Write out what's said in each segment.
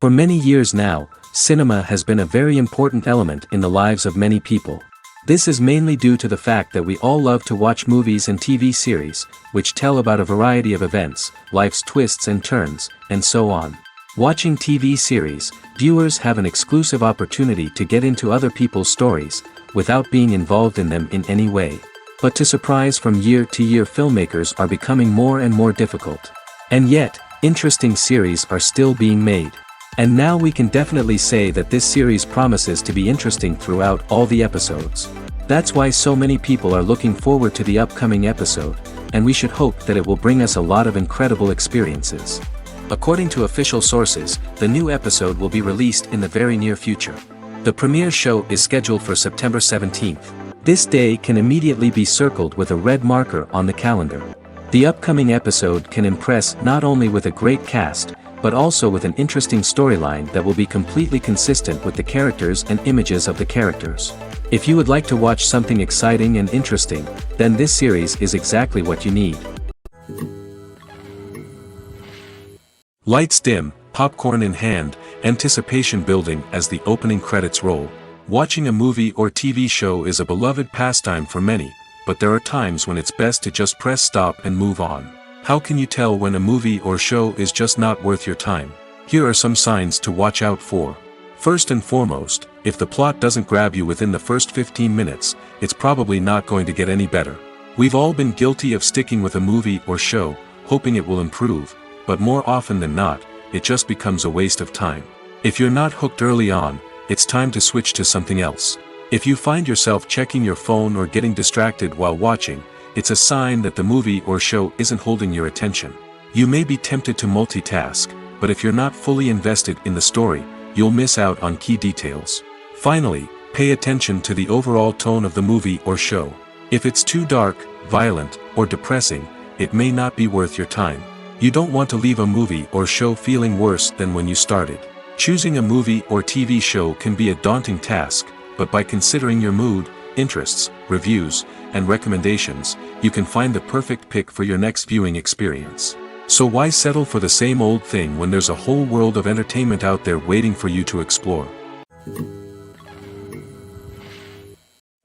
For many years now, cinema has been a very important element in the lives of many people. This is mainly due to the fact that we all love to watch movies and TV series, which tell about a variety of events, life's twists and turns, and so on. Watching TV series, viewers have an exclusive opportunity to get into other people's stories, without being involved in them in any way. But to surprise from year to year, filmmakers are becoming more and more difficult. And yet, interesting series are still being made. And now we can definitely say that this series promises to be interesting throughout all the episodes. That's why so many people are looking forward to the upcoming episode, and we should hope that it will bring us a lot of incredible experiences. According to official sources, the new episode will be released in the very near future. The premiere show is scheduled for September 17th. This day can immediately be circled with a red marker on the calendar. The upcoming episode can impress not only with a great cast, but also with an interesting storyline that will be completely consistent with the characters and images of the characters. If you would like to watch something exciting and interesting, then this series is exactly what you need. Lights dim, popcorn in hand, anticipation building as the opening credits roll. Watching a movie or TV show is a beloved pastime for many, but there are times when it's best to just press stop and move on. How can you tell when a movie or show is just not worth your time? Here are some signs to watch out for. First and foremost, if the plot doesn't grab you within the first 15 minutes, it's probably not going to get any better. We've all been guilty of sticking with a movie or show, hoping it will improve, but more often than not, it just becomes a waste of time. If you're not hooked early on, it's time to switch to something else. If you find yourself checking your phone or getting distracted while watching, it's a sign that the movie or show isn't holding your attention. You may be tempted to multitask, but if you're not fully invested in the story, you'll miss out on key details. Finally, pay attention to the overall tone of the movie or show. If it's too dark, violent, or depressing, it may not be worth your time. You don't want to leave a movie or show feeling worse than when you started. Choosing a movie or TV show can be a daunting task, but by considering your mood, interests, reviews, and recommendations, you can find the perfect pick for your next viewing experience. So why settle for the same old thing when there's a whole world of entertainment out there waiting for you to explore?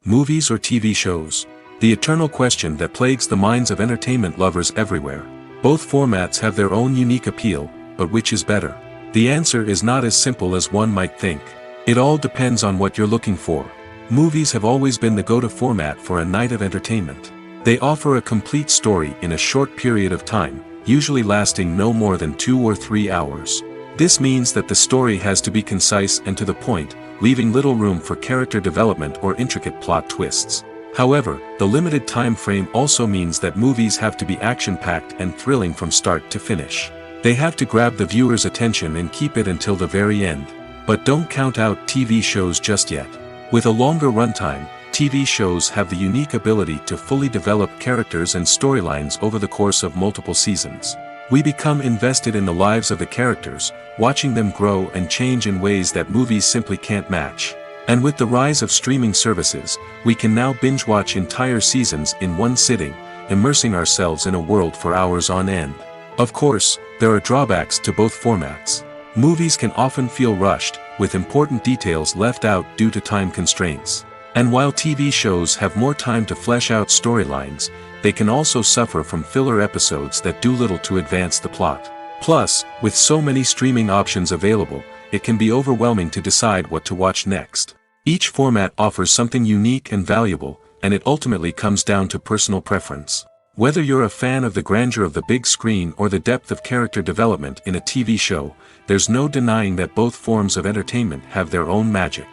Movies or TV shows? The eternal question that plagues the minds of entertainment lovers everywhere. Both formats have their own unique appeal, but which is better? The answer is not as simple as one might think. It all depends on what you're looking for. Movies have always been the go-to format for a night of entertainment. They offer a complete story in a short period of time, usually lasting no more than 2 or 3 hours. This means that the story has to be concise and to the point, leaving little room for character development or intricate plot twists. However, the limited time frame also means that movies have to be action-packed and thrilling from start to finish. They have to grab the viewer's attention and keep it until the very end. But don't count out TV shows just yet. With a longer runtime, TV shows have the unique ability to fully develop characters and storylines over the course of multiple seasons. We become invested in the lives of the characters, watching them grow and change in ways that movies simply can't match. And with the rise of streaming services, we can now binge-watch entire seasons in one sitting, immersing ourselves in a world for hours on end. Of course, there are drawbacks to both formats. Movies can often feel rushed, with important details left out due to time constraints. And while TV shows have more time to flesh out storylines, they can also suffer from filler episodes that do little to advance the plot. Plus, with so many streaming options available, it can be overwhelming to decide what to watch next. Each format offers something unique and valuable, and it ultimately comes down to personal preference. Whether you're a fan of the grandeur of the big screen or the depth of character development in a TV show, there's no denying that both forms of entertainment have their own magic.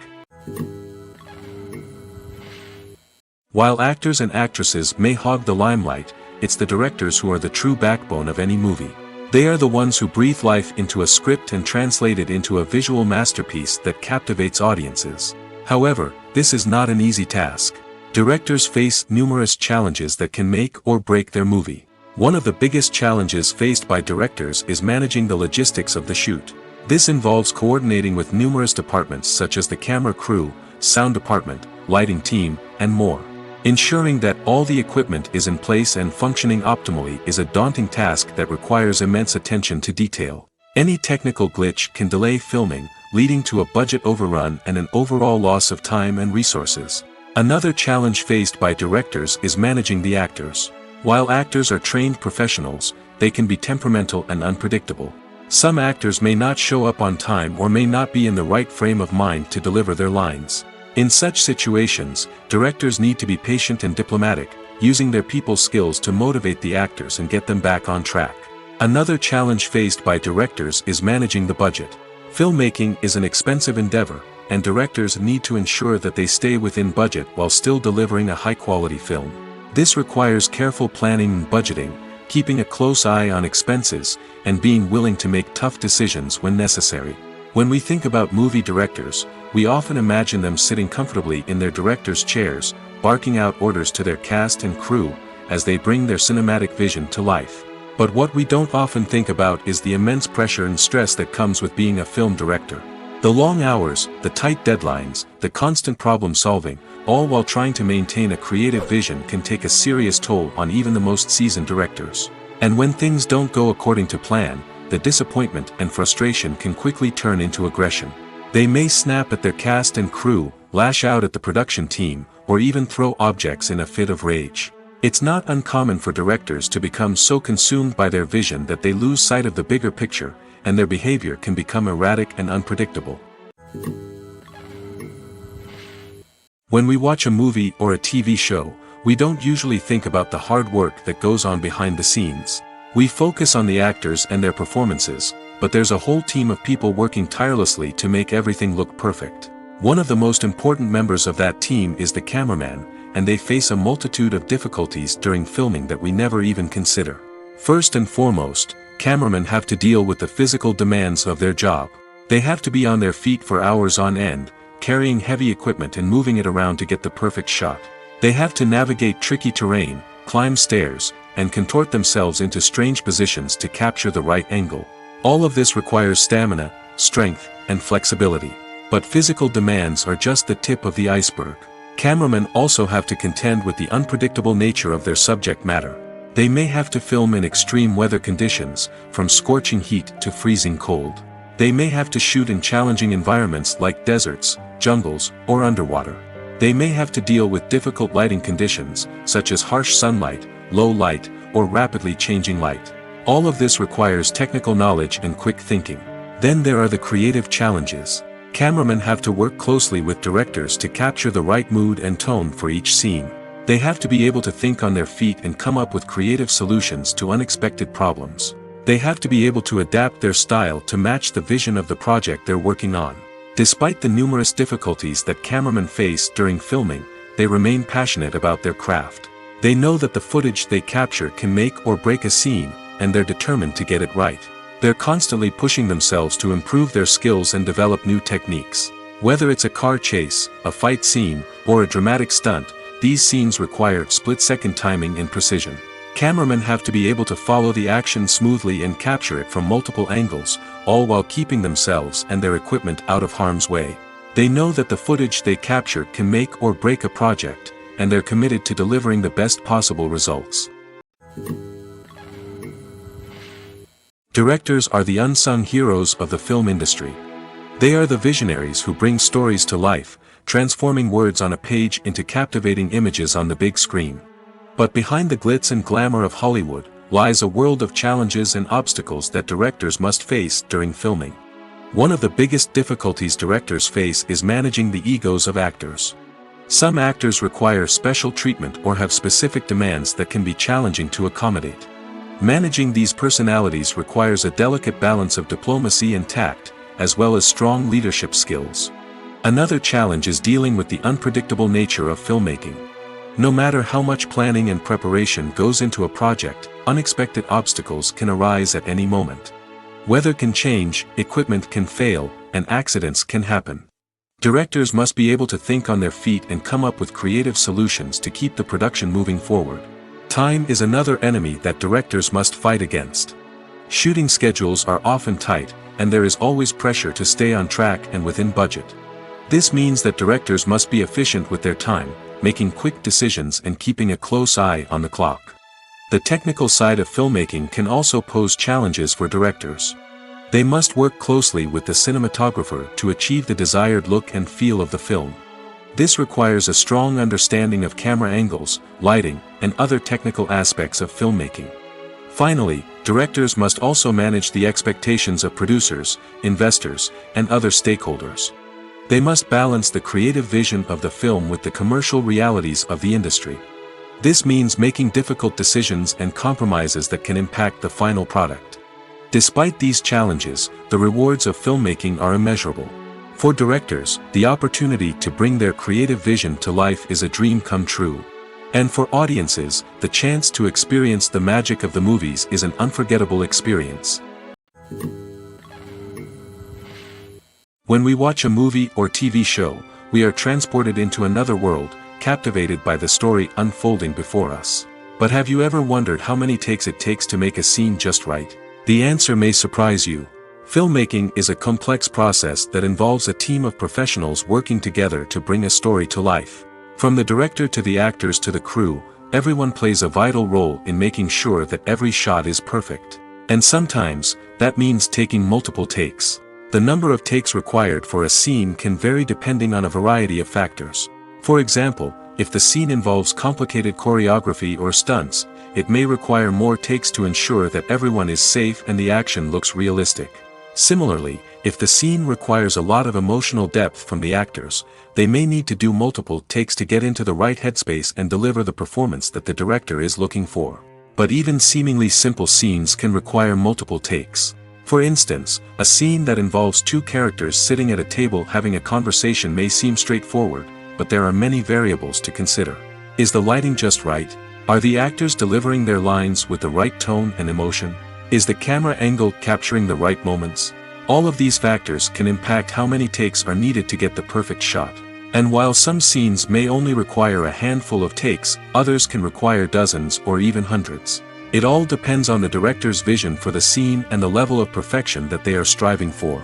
While actors and actresses may hog the limelight, it's the directors who are the true backbone of any movie. They are the ones who breathe life into a script and translate it into a visual masterpiece that captivates audiences. However, this is not an easy task. Directors face numerous challenges that can make or break their movie. One of the biggest challenges faced by directors is managing the logistics of the shoot. This involves coordinating with numerous departments such as the camera crew, sound department, lighting team, and more. Ensuring that all the equipment is in place and functioning optimally is a daunting task that requires immense attention to detail. Any technical glitch can delay filming, leading to a budget overrun and an overall loss of time and resources. Another challenge faced by directors is managing the actors. While actors are trained professionals, they can be temperamental and unpredictable. Some actors may not show up on time or may not be in the right frame of mind to deliver their lines. In such situations, directors need to be patient and diplomatic, using their people skills to motivate the actors and get them back on track. Another challenge faced by directors is managing the budget. Filmmaking is an expensive endeavor, and directors need to ensure that they stay within budget while still delivering a high-quality film. This requires careful planning and budgeting, keeping a close eye on expenses, and being willing to make tough decisions when necessary. When we think about movie directors, we often imagine them sitting comfortably in their director's chairs, barking out orders to their cast and crew, as they bring their cinematic vision to life. But what we don't often think about is the immense pressure and stress that comes with being a film director. The long hours, the tight deadlines, the constant problem solving, all while trying to maintain a creative vision can take a serious toll on even the most seasoned directors. And when things don't go according to plan, the disappointment and frustration can quickly turn into aggression. They may snap at their cast and crew, lash out at the production team, or even throw objects in a fit of rage. It's not uncommon for directors to become so consumed by their vision that they lose sight of the bigger picture, and their behavior can become erratic and unpredictable. When we watch a movie or a TV show, we don't usually think about the hard work that goes on behind the scenes. We focus on the actors and their performances, but there's a whole team of people working tirelessly to make everything look perfect. One of the most important members of that team is the cameraman, and they face a multitude of difficulties during filming that we never even consider. First and foremost, cameramen have to deal with the physical demands of their job. They have to be on their feet for hours on end, carrying heavy equipment and moving it around to get the perfect shot. They have to navigate tricky terrain, climb stairs, and contort themselves into strange positions to capture the right angle. All of this requires stamina, strength, and flexibility. But physical demands are just the tip of the iceberg. Cameramen also have to contend with the unpredictable nature of their subject matter. They may have to film in extreme weather conditions, from scorching heat to freezing cold. They may have to shoot in challenging environments like deserts, jungles, or underwater. They may have to deal with difficult lighting conditions, such as harsh sunlight, low light, or rapidly changing light. All of this requires technical knowledge and quick thinking. Then there are the creative challenges. Cameramen have to work closely with directors to capture the right mood and tone for each scene. They have to be able to think on their feet and come up with creative solutions to unexpected problems. They have to be able to adapt their style to match the vision of the project they're working on. Despite the numerous difficulties that cameramen face during filming, they remain passionate about their craft. They know that the footage they capture can make or break a scene, and they're determined to get it right. They're constantly pushing themselves to improve their skills and develop new techniques. Whether it's a car chase, a fight scene, or a dramatic stunt, these scenes require split-second timing and precision. Cameramen have to be able to follow the action smoothly and capture it from multiple angles, all while keeping themselves and their equipment out of harm's way. They know that the footage they capture can make or break a project, and they're committed to delivering the best possible results. Directors are the unsung heroes of the film industry. They are the visionaries who bring stories to life, transforming words on a page into captivating images on the big screen. But behind the glitz and glamour of Hollywood lies a world of challenges and obstacles that directors must face during filming. One of the biggest difficulties directors face is managing the egos of actors. Some actors require special treatment or have specific demands that can be challenging to accommodate. Managing these personalities requires a delicate balance of diplomacy and tact, as well as strong leadership skills. Another challenge is dealing with the unpredictable nature of filmmaking. No matter how much planning and preparation goes into a project, unexpected obstacles can arise at any moment. Weather can change, equipment can fail, and accidents can happen. Directors must be able to think on their feet and come up with creative solutions to keep the production moving forward. Time is another enemy that directors must fight against. Shooting schedules are often tight, and there is always pressure to stay on track and within budget. This means that directors must be efficient with their time, making quick decisions and keeping a close eye on the clock. The technical side of filmmaking can also pose challenges for directors. They must work closely with the cinematographer to achieve the desired look and feel of the film. This requires a strong understanding of camera angles, lighting, and other technical aspects of filmmaking. Finally, directors must also manage the expectations of producers, investors, and other stakeholders. They must balance the creative vision of the film with the commercial realities of the industry. This means making difficult decisions and compromises that can impact the final product. Despite these challenges, the rewards of filmmaking are immeasurable. For directors, the opportunity to bring their creative vision to life is a dream come true. And for audiences, the chance to experience the magic of the movies is an unforgettable experience. When we watch a movie or TV show, we are transported into another world, captivated by the story unfolding before us. But have you ever wondered how many takes it takes to make a scene just right? The answer may surprise you. Filmmaking is a complex process that involves a team of professionals working together to bring a story to life. From the director to the actors to the crew, everyone plays a vital role in making sure that every shot is perfect. And sometimes, that means taking multiple takes. The number of takes required for a scene can vary depending on a variety of factors. For example, if the scene involves complicated choreography or stunts, it may require more takes to ensure that everyone is safe and the action looks realistic. Similarly, if the scene requires a lot of emotional depth from the actors, they may need to do multiple takes to get into the right headspace and deliver the performance that the director is looking for. But even seemingly simple scenes can require multiple takes. For instance, a scene that involves two characters sitting at a table having a conversation may seem straightforward, but there are many variables to consider. Is the lighting just right? Are the actors delivering their lines with the right tone and emotion? Is the camera angle capturing the right moments? All of these factors can impact how many takes are needed to get the perfect shot. And while some scenes may only require a handful of takes, others can require dozens or even hundreds. It all depends on the director's vision for the scene and the level of perfection that they are striving for.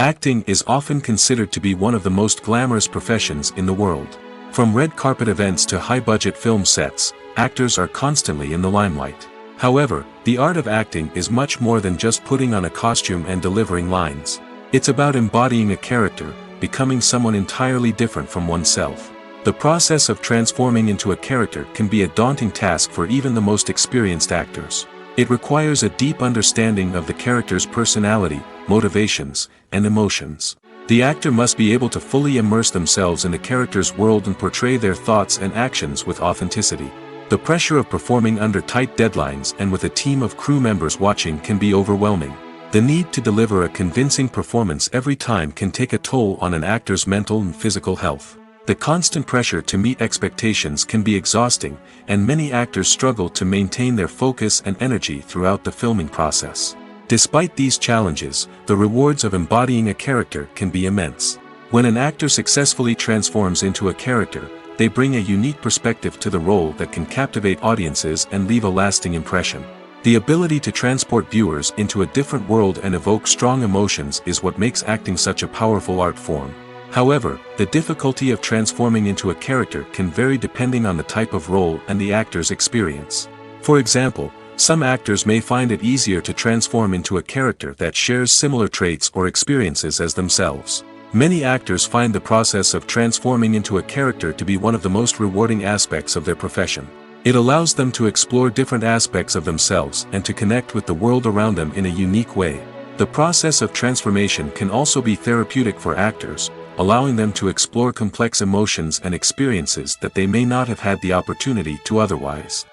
Acting is often considered to be one of the most glamorous professions in the world. From red carpet events to high-budget film sets, actors are constantly in the limelight. However, the art of acting is much more than just putting on a costume and delivering lines. It's about embodying a character, becoming someone entirely different from oneself. The process of transforming into a character can be a daunting task for even the most experienced actors. It requires a deep understanding of the character's personality, motivations, and emotions. The actor must be able to fully immerse themselves in the character's world and portray their thoughts and actions with authenticity. The pressure of performing under tight deadlines and with a team of crew members watching can be overwhelming. The need to deliver a convincing performance every time can take a toll on an actor's mental and physical health. The constant pressure to meet expectations can be exhausting, and many actors struggle to maintain their focus and energy throughout the filming process. Despite these challenges, the rewards of embodying a character can be immense. When an actor successfully transforms into a character, they bring a unique perspective to the role that can captivate audiences and leave a lasting impression. The ability to transport viewers into a different world and evoke strong emotions is what makes acting such a powerful art form. However, the difficulty of transforming into a character can vary depending on the type of role and the actor's experience. For example, some actors may find it easier to transform into a character that shares similar traits or experiences as themselves. Many actors find the process of transforming into a character to be one of the most rewarding aspects of their profession. It allows them to explore different aspects of themselves and to connect with the world around them in a unique way. The process of transformation can also be therapeutic for actors, allowing them to explore complex emotions and experiences that they may not have had the opportunity to otherwise.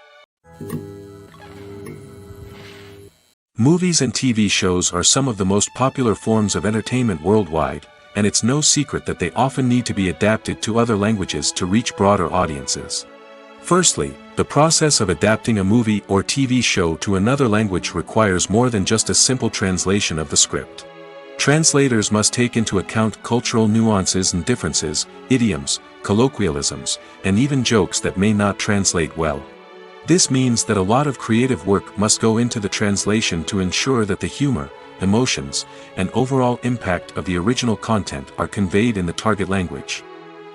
Movies and TV shows are some of the most popular forms of entertainment worldwide, and it's no secret that they often need to be adapted to other languages to reach broader audiences. Firstly, the process of adapting a movie or TV show to another language requires more than just a simple translation of the script. Translators must take into account cultural nuances and differences, idioms, colloquialisms, and even jokes that may not translate well. This means that a lot of creative work must go into the translation to ensure that the humor, emotions, and overall impact of the original content are conveyed in the target language.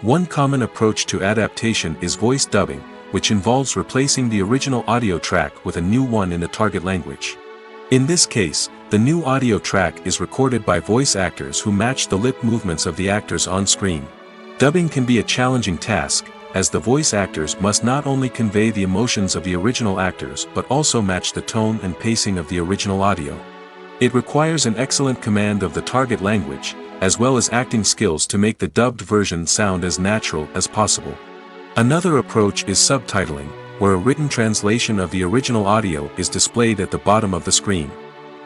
One common approach to adaptation is voice dubbing, which involves replacing the original audio track with a new one in the target language. In this case, the new audio track is recorded by voice actors who match the lip movements of the actors on screen. Dubbing can be a challenging task, as the voice actors must not only convey the emotions of the original actors but also match the tone and pacing of the original audio. It requires an excellent command of the target language, as well as acting skills to make the dubbed version sound as natural as possible. Another approach is subtitling, where a written translation of the original audio is displayed at the bottom of the screen.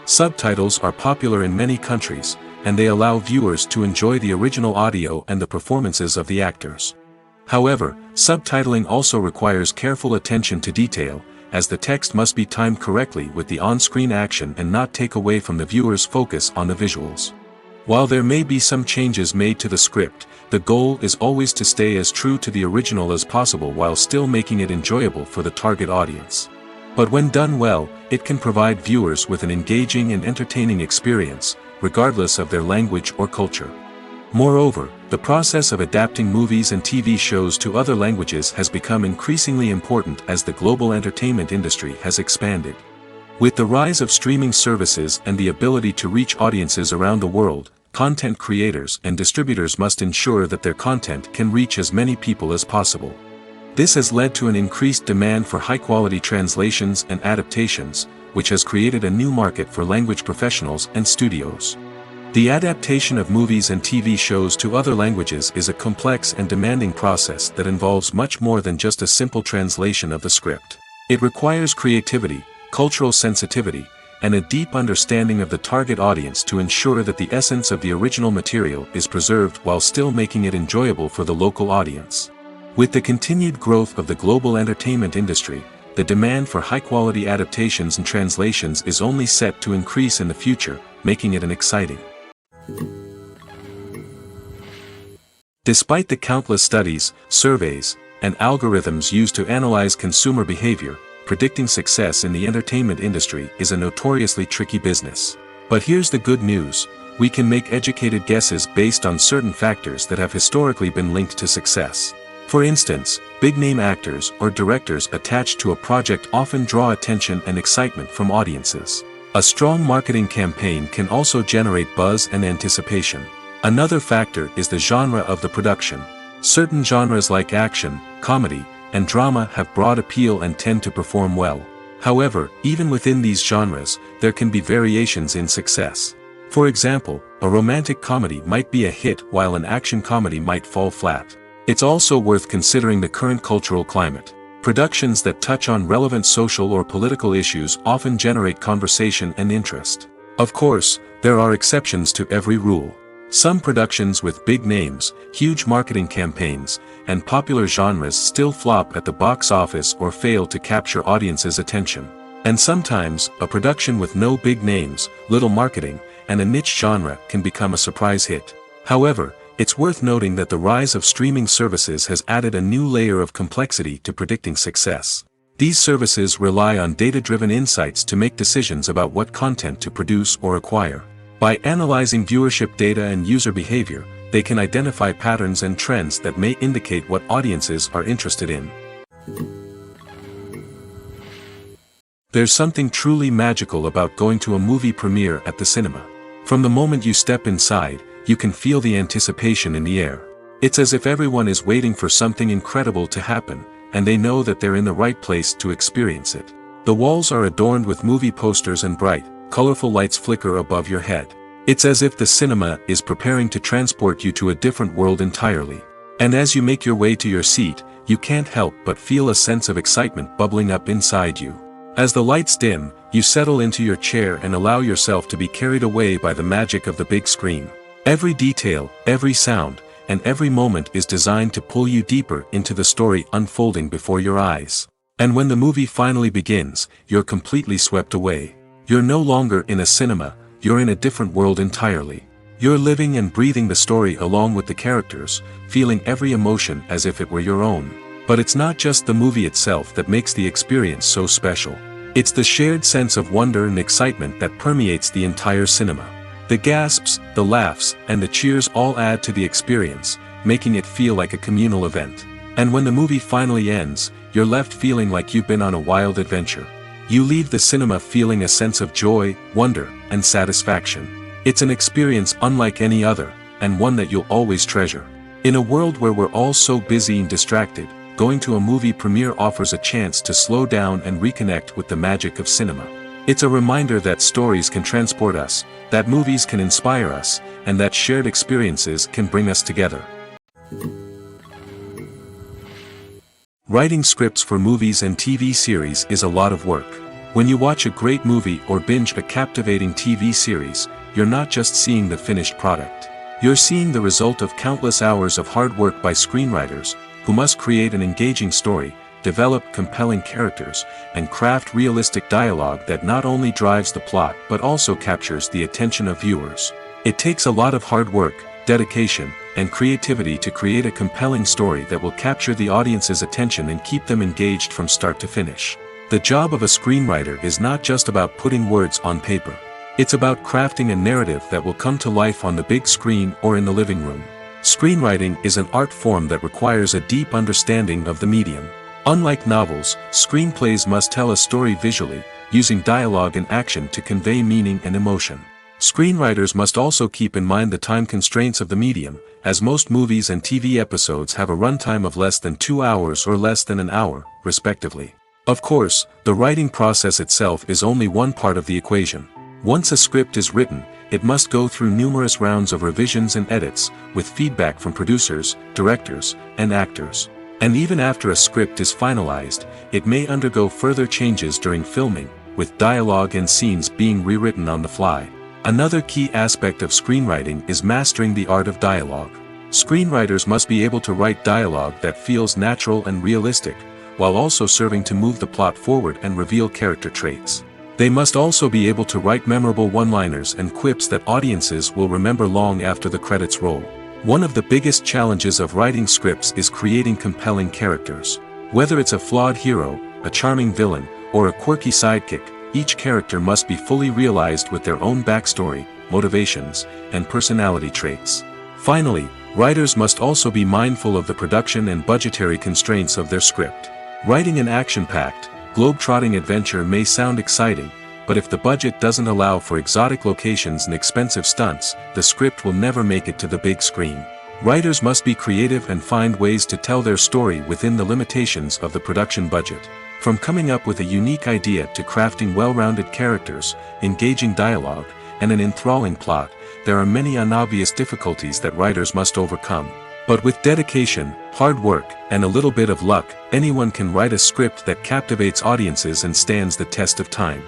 Subtitles are popular in many countries, and they allow viewers to enjoy the original audio and the performances of the actors. However, subtitling also requires careful attention to detail, as the text must be timed correctly with the on-screen action and not take away from the viewer's focus on the visuals. While there may be some changes made to the script, the goal is always to stay as true to the original as possible while still making it enjoyable for the target audience. But when done well, it can provide viewers with an engaging and entertaining experience, regardless of their language or culture. Moreover, the process of adapting movies and TV shows to other languages has become increasingly important as the global entertainment industry has expanded. With the rise of streaming services and the ability to reach audiences around the world, content creators and distributors must ensure that their content can reach as many people as possible. This has led to an increased demand for high-quality translations and adaptations, which has created a new market for language professionals and studios. The adaptation of movies and TV shows to other languages is a complex and demanding process that involves much more than just a simple translation of the script. It requires creativity, cultural sensitivity, and a deep understanding of the target audience to ensure that the essence of the original material is preserved while still making it enjoyable for the local audience. With the continued growth of the global entertainment industry, the demand for high-quality adaptations and translations is only set to increase in the future, making it an exciting. Despite the countless studies, surveys, and algorithms used to analyze consumer behavior, predicting success in the entertainment industry is a notoriously tricky business. But here's the good news: we can make educated guesses based on certain factors that have historically been linked to success. For instance, big-name actors or directors attached to a project often draw attention and excitement from audiences. A strong marketing campaign can also generate buzz and anticipation. Another factor is the genre of the production. Certain genres like action, comedy, and drama have broad appeal and tend to perform well. However, even within these genres, there can be variations in success. For example, a romantic comedy might be a hit while an action comedy might fall flat. It's also worth considering the current cultural climate. Productions that touch on relevant social or political issues often generate conversation and interest. Of course, there are exceptions to every rule. Some productions with big names, huge marketing campaigns, and popular genres still flop at the box office or fail to capture audiences' attention. And sometimes, a production with no big names, little marketing, and a niche genre can become a surprise hit. However, it's worth noting that the rise of streaming services has added a new layer of complexity to predicting success. These services rely on data-driven insights to make decisions about what content to produce or acquire. By analyzing viewership data and user behavior, they can identify patterns and trends that may indicate what audiences are interested in. There's something truly magical about going to a movie premiere at the cinema. From the moment you step inside, you can feel the anticipation in the air. It's as if everyone is waiting for something incredible to happen, and they know that they're in the right place to experience it. The walls are adorned with movie posters and bright, colorful lights flicker above your head. It's as if the cinema is preparing to transport you to a different world entirely. And as you make your way to your seat, you can't help but feel a sense of excitement bubbling up inside you. As the lights dim, you settle into your chair and allow yourself to be carried away by the magic of the big screen. Every detail, every sound, and every moment is designed to pull you deeper into the story unfolding before your eyes. And when the movie finally begins, you're completely swept away. You're no longer in a cinema, you're in a different world entirely. You're living and breathing the story along with the characters, feeling every emotion as if it were your own. But it's not just the movie itself that makes the experience so special. It's the shared sense of wonder and excitement that permeates the entire cinema. The gasps, the laughs, and the cheers all add to the experience, making it feel like a communal event. And when the movie finally ends, you're left feeling like you've been on a wild adventure. You leave the cinema feeling a sense of joy, wonder, and satisfaction. It's an experience unlike any other, and one that you'll always treasure. In a world where we're all so busy and distracted, going to a movie premiere offers a chance to slow down and reconnect with the magic of cinema. It's a reminder that stories can transport us, that movies can inspire us, and that shared experiences can bring us together. Writing scripts for movies and TV series is a lot of work. When you watch a great movie or binge a captivating TV series, you're not just seeing the finished product. You're seeing the result of countless hours of hard work by screenwriters, who must create an engaging story, develop compelling characters, and craft realistic dialogue that not only drives the plot but also captures the attention of viewers. It takes a lot of hard work, dedication, and creativity to create a compelling story that will capture the audience's attention and keep them engaged from start to finish. The job of a screenwriter is not just about putting words on paper. It's about crafting a narrative that will come to life on the big screen or in the living room. Screenwriting is an art form that requires a deep understanding of the medium. Unlike novels, screenplays must tell a story visually, using dialogue and action to convey meaning and emotion. Screenwriters must also keep in mind the time constraints of the medium, as most movies and TV episodes have a runtime of less than 2 hours or less than an hour, respectively. Of course, the writing process itself is only one part of the equation. Once a script is written, it must go through numerous rounds of revisions and edits, with feedback from producers, directors, and actors. And even after a script is finalized, it may undergo further changes during filming, with dialogue and scenes being rewritten on the fly. Another key aspect of screenwriting is mastering the art of dialogue. Screenwriters must be able to write dialogue that feels natural and realistic, while also serving to move the plot forward and reveal character traits. They must also be able to write memorable one-liners and quips that audiences will remember long after the credits roll. One of the biggest challenges of writing scripts is creating compelling characters. Whether it's a flawed hero, a charming villain, or a quirky sidekick, each character must be fully realized with their own backstory, motivations, and personality traits. Finally, writers must also be mindful of the production and budgetary constraints of their script. Writing an action-packed, globe-trotting adventure may sound exciting, but if the budget doesn't allow for exotic locations and expensive stunts, the script will never make it to the big screen. Writers must be creative and find ways to tell their story within the limitations of the production budget. From coming up with a unique idea to crafting well-rounded characters, engaging dialogue, and an enthralling plot, there are many unobvious difficulties that writers must overcome. But with dedication, hard work, and a little bit of luck, anyone can write a script that captivates audiences and stands the test of time.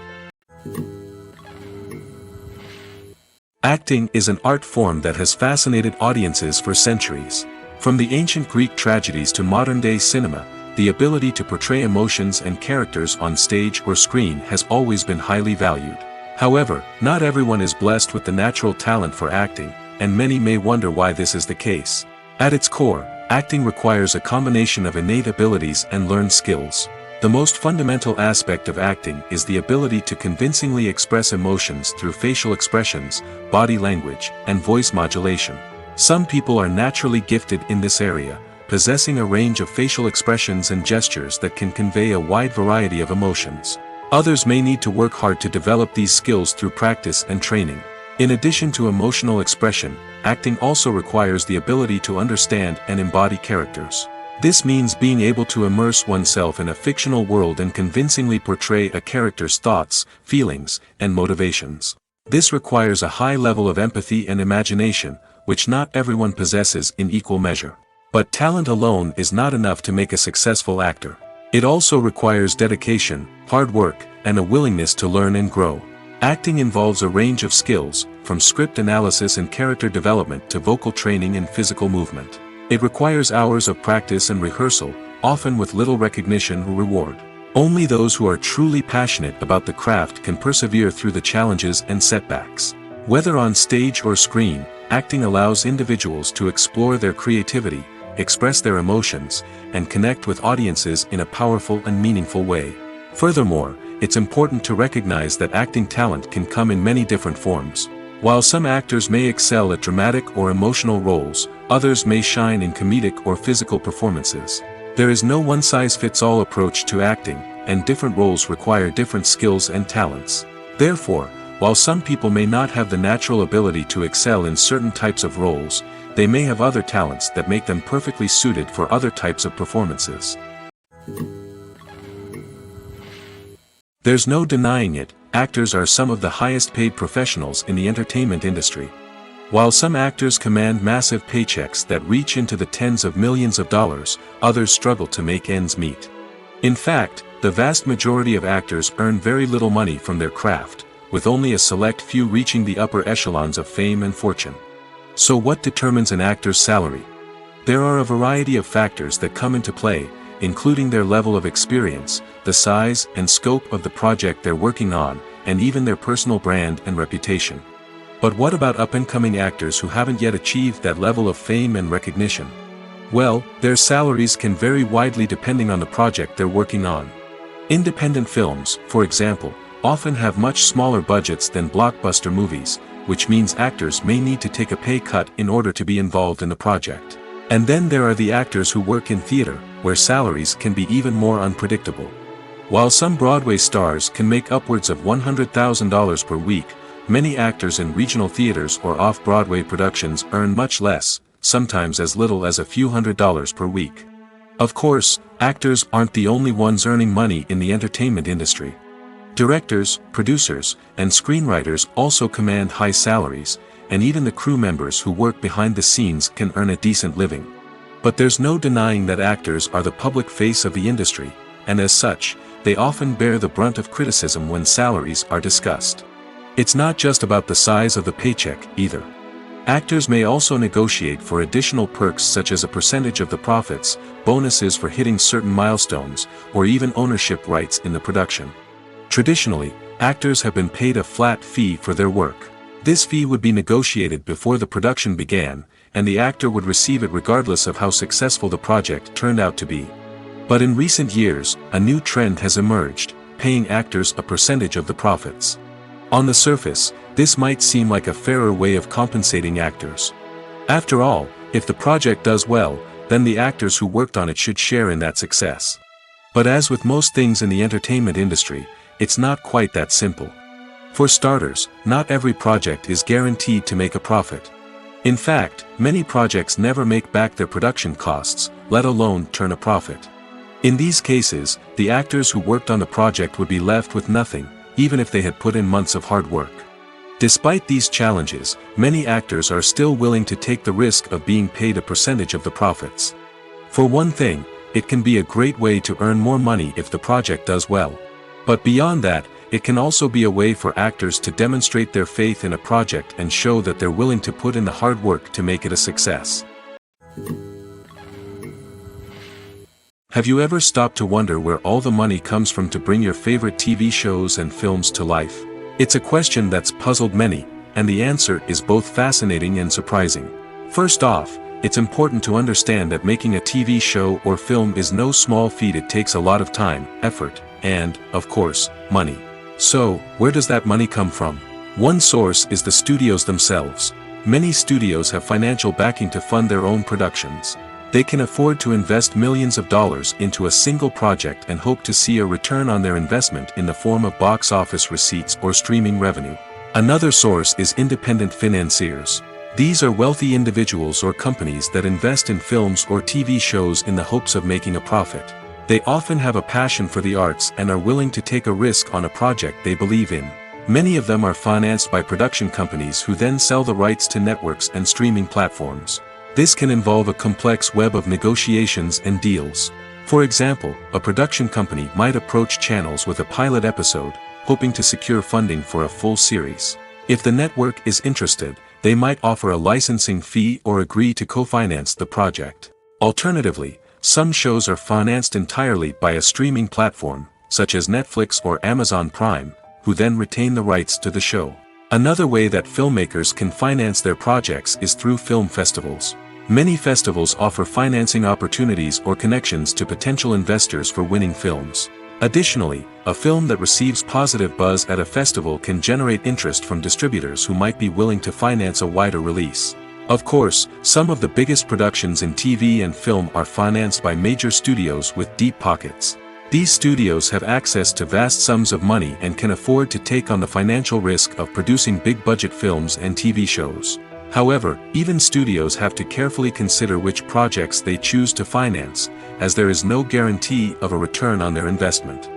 Acting is an art form that has fascinated audiences for centuries. From the ancient Greek tragedies to modern-day cinema, the ability to portray emotions and characters on stage or screen has always been highly valued. However, not everyone is blessed with the natural talent for acting, and many may wonder why this is the case. At its core, acting requires a combination of innate abilities and learned skills. The most fundamental aspect of acting is the ability to convincingly express emotions through facial expressions, body language, and voice modulation. Some people are naturally gifted in this area, possessing a range of facial expressions and gestures that can convey a wide variety of emotions. Others may need to work hard to develop these skills through practice and training. In addition to emotional expression, acting also requires the ability to understand and embody characters. This means being able to immerse oneself in a fictional world and convincingly portray a character's thoughts, feelings, and motivations. This requires a high level of empathy and imagination, which not everyone possesses in equal measure. But talent alone is not enough to make a successful actor. It also requires dedication, hard work, and a willingness to learn and grow. Acting involves a range of skills, from script analysis and character development to vocal training and physical movement. It requires hours of practice and rehearsal, often with little recognition or reward. Only those who are truly passionate about the craft can persevere through the challenges and setbacks. Whether on stage or screen, acting allows individuals to explore their creativity, express their emotions, and connect with audiences in a powerful and meaningful way. Furthermore, it's important to recognize that acting talent can come in many different forms. While some actors may excel at dramatic or emotional roles, others may shine in comedic or physical performances. There is no one-size-fits-all approach to acting, and different roles require different skills and talents. Therefore, while some people may not have the natural ability to excel in certain types of roles, they may have other talents that make them perfectly suited for other types of performances. There's no denying it, actors are some of the highest paid professionals in the entertainment industry. While some actors command massive paychecks that reach into the tens of millions of dollars, others struggle to make ends meet. In fact, the vast majority of actors earn very little money from their craft, with only a select few reaching the upper echelons of fame and fortune. So what determines an actor's salary? There are a variety of factors that come into play, including their level of experience, the size and scope of the project they're working on, and even their personal brand and reputation. But what about up-and-coming actors who haven't yet achieved that level of fame and recognition? Well, their salaries can vary widely depending on the project they're working on. Independent films, for example, often have much smaller budgets than blockbuster movies, which means actors may need to take a pay cut in order to be involved in the project. And then there are the actors who work in theater, where salaries can be even more unpredictable. While some Broadway stars can make upwards of $100,000 per week, many actors in regional theaters or off-Broadway productions earn much less, sometimes as little as a few $100s per week. Of course, actors aren't the only ones earning money in the entertainment industry. Directors, producers, and screenwriters also command high salaries, and even the crew members who work behind the scenes can earn a decent living. But there's no denying that actors are the public face of the industry, and as such, they often bear the brunt of criticism when salaries are discussed. It's not just about the size of the paycheck, either. Actors may also negotiate for additional perks such as a percentage of the profits, bonuses for hitting certain milestones, or even ownership rights in the production. Traditionally, actors have been paid a flat fee for their work. This fee would be negotiated before the production began, and the actor would receive it regardless of how successful the project turned out to be. But in recent years, a new trend has emerged, paying actors a percentage of the profits. On the surface, this might seem like a fairer way of compensating actors. After all, if the project does well, then the actors who worked on it should share in that success. But as with most things in the entertainment industry, it's not quite that simple. For starters, not every project is guaranteed to make a profit. In fact, many projects never make back their production costs, let alone turn a profit. In these cases, the actors who worked on the project would be left with nothing, even if they had put in months of hard work. Despite these challenges, many actors are still willing to take the risk of being paid a percentage of the profits. For one thing, it can be a great way to earn more money if the project does well. But beyond that, it can also be a way for actors to demonstrate their faith in a project and show that they're willing to put in the hard work to make it a success. Have you ever stopped to wonder where all the money comes from to bring your favorite TV shows and films to life? It's a question that's puzzled many, and the answer is both fascinating and surprising. First off, it's important to understand that making a TV show or film is no small feat. It takes a lot of time, effort, and, of course, money. So, where does that money come from? One source is the studios themselves. Many studios have financial backing to fund their own productions. They can afford to invest millions of dollars into a single project and hope to see a return on their investment in the form of box office receipts or streaming revenue. Another source is independent financiers. These are wealthy individuals or companies that invest in films or TV shows in the hopes of making a profit. They often have a passion for the arts and are willing to take a risk on a project they believe in. Many of them are financed by production companies who then sell the rights to networks and streaming platforms. This can involve a complex web of negotiations and deals. For example, a production company might approach channels with a pilot episode, hoping to secure funding for a full series. If the network is interested, they might offer a licensing fee or agree to co-finance the project. Alternatively, some shows are financed entirely by a streaming platform, such as Netflix or Amazon Prime, who then retain the rights to the show. Another way that filmmakers can finance their projects is through film festivals. Many festivals offer financing opportunities or connections to potential investors for winning films. Additionally, a film that receives positive buzz at a festival can generate interest from distributors who might be willing to finance a wider release. Of course, some of the biggest productions in TV and film are financed by major studios with deep pockets. These studios have access to vast sums of money and can afford to take on the financial risk of producing big-budget films and TV shows. However, even studios have to carefully consider which projects they choose to finance, as there is no guarantee of a return on their investment.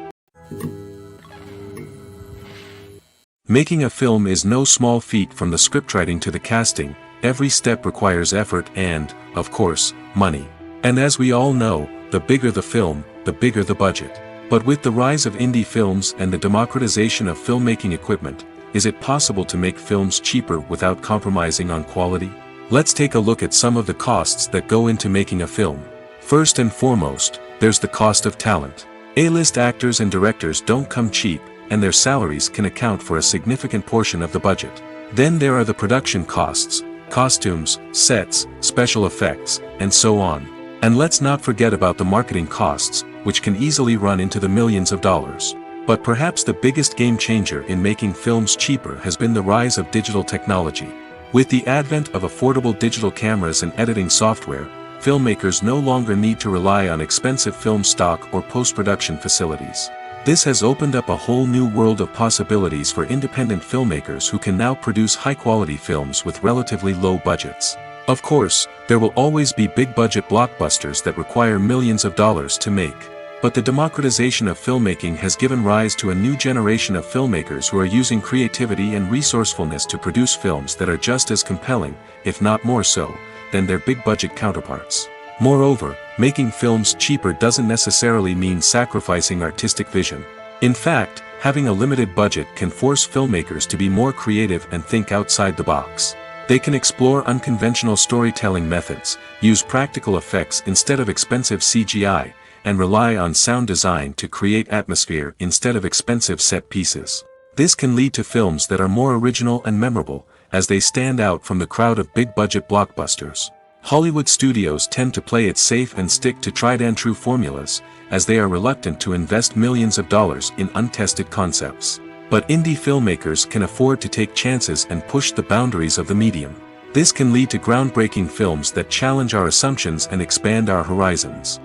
Making a film is no small feat. From the scriptwriting to the casting, every step requires effort and, of course, money. And as we all know, the bigger the film, the bigger the budget. But with the rise of indie films and the democratization of filmmaking equipment, is it possible to make films cheaper without compromising on quality? Let's take a look at some of the costs that go into making a film. First and foremost, there's the cost of talent. A-list actors and directors don't come cheap, and their salaries can account for a significant portion of the budget. Then there are the production costs, costumes, sets, special effects, and so on. And let's not forget about the marketing costs, which can easily run into the millions of dollars. But perhaps the biggest game changer in making films cheaper has been the rise of digital technology. With the advent of affordable digital cameras and editing software, filmmakers no longer need to rely on expensive film stock or post-production facilities. This has opened up a whole new world of possibilities for independent filmmakers who can now produce high-quality films with relatively low budgets. Of course, there will always be big-budget blockbusters that require millions of dollars to make. But the democratization of filmmaking has given rise to a new generation of filmmakers who are using creativity and resourcefulness to produce films that are just as compelling, if not more so, than their big-budget counterparts. Moreover, making films cheaper doesn't necessarily mean sacrificing artistic vision. In fact, having a limited budget can force filmmakers to be more creative and think outside the box. They can explore unconventional storytelling methods, use practical effects instead of expensive CGI, and rely on sound design to create atmosphere instead of expensive set pieces. This can lead to films that are more original and memorable, as they stand out from the crowd of big-budget blockbusters. Hollywood studios tend to play it safe and stick to tried-and-true formulas, as they are reluctant to invest millions of dollars in untested concepts. But indie filmmakers can afford to take chances and push the boundaries of the medium. This can lead to groundbreaking films that challenge our assumptions and expand our horizons.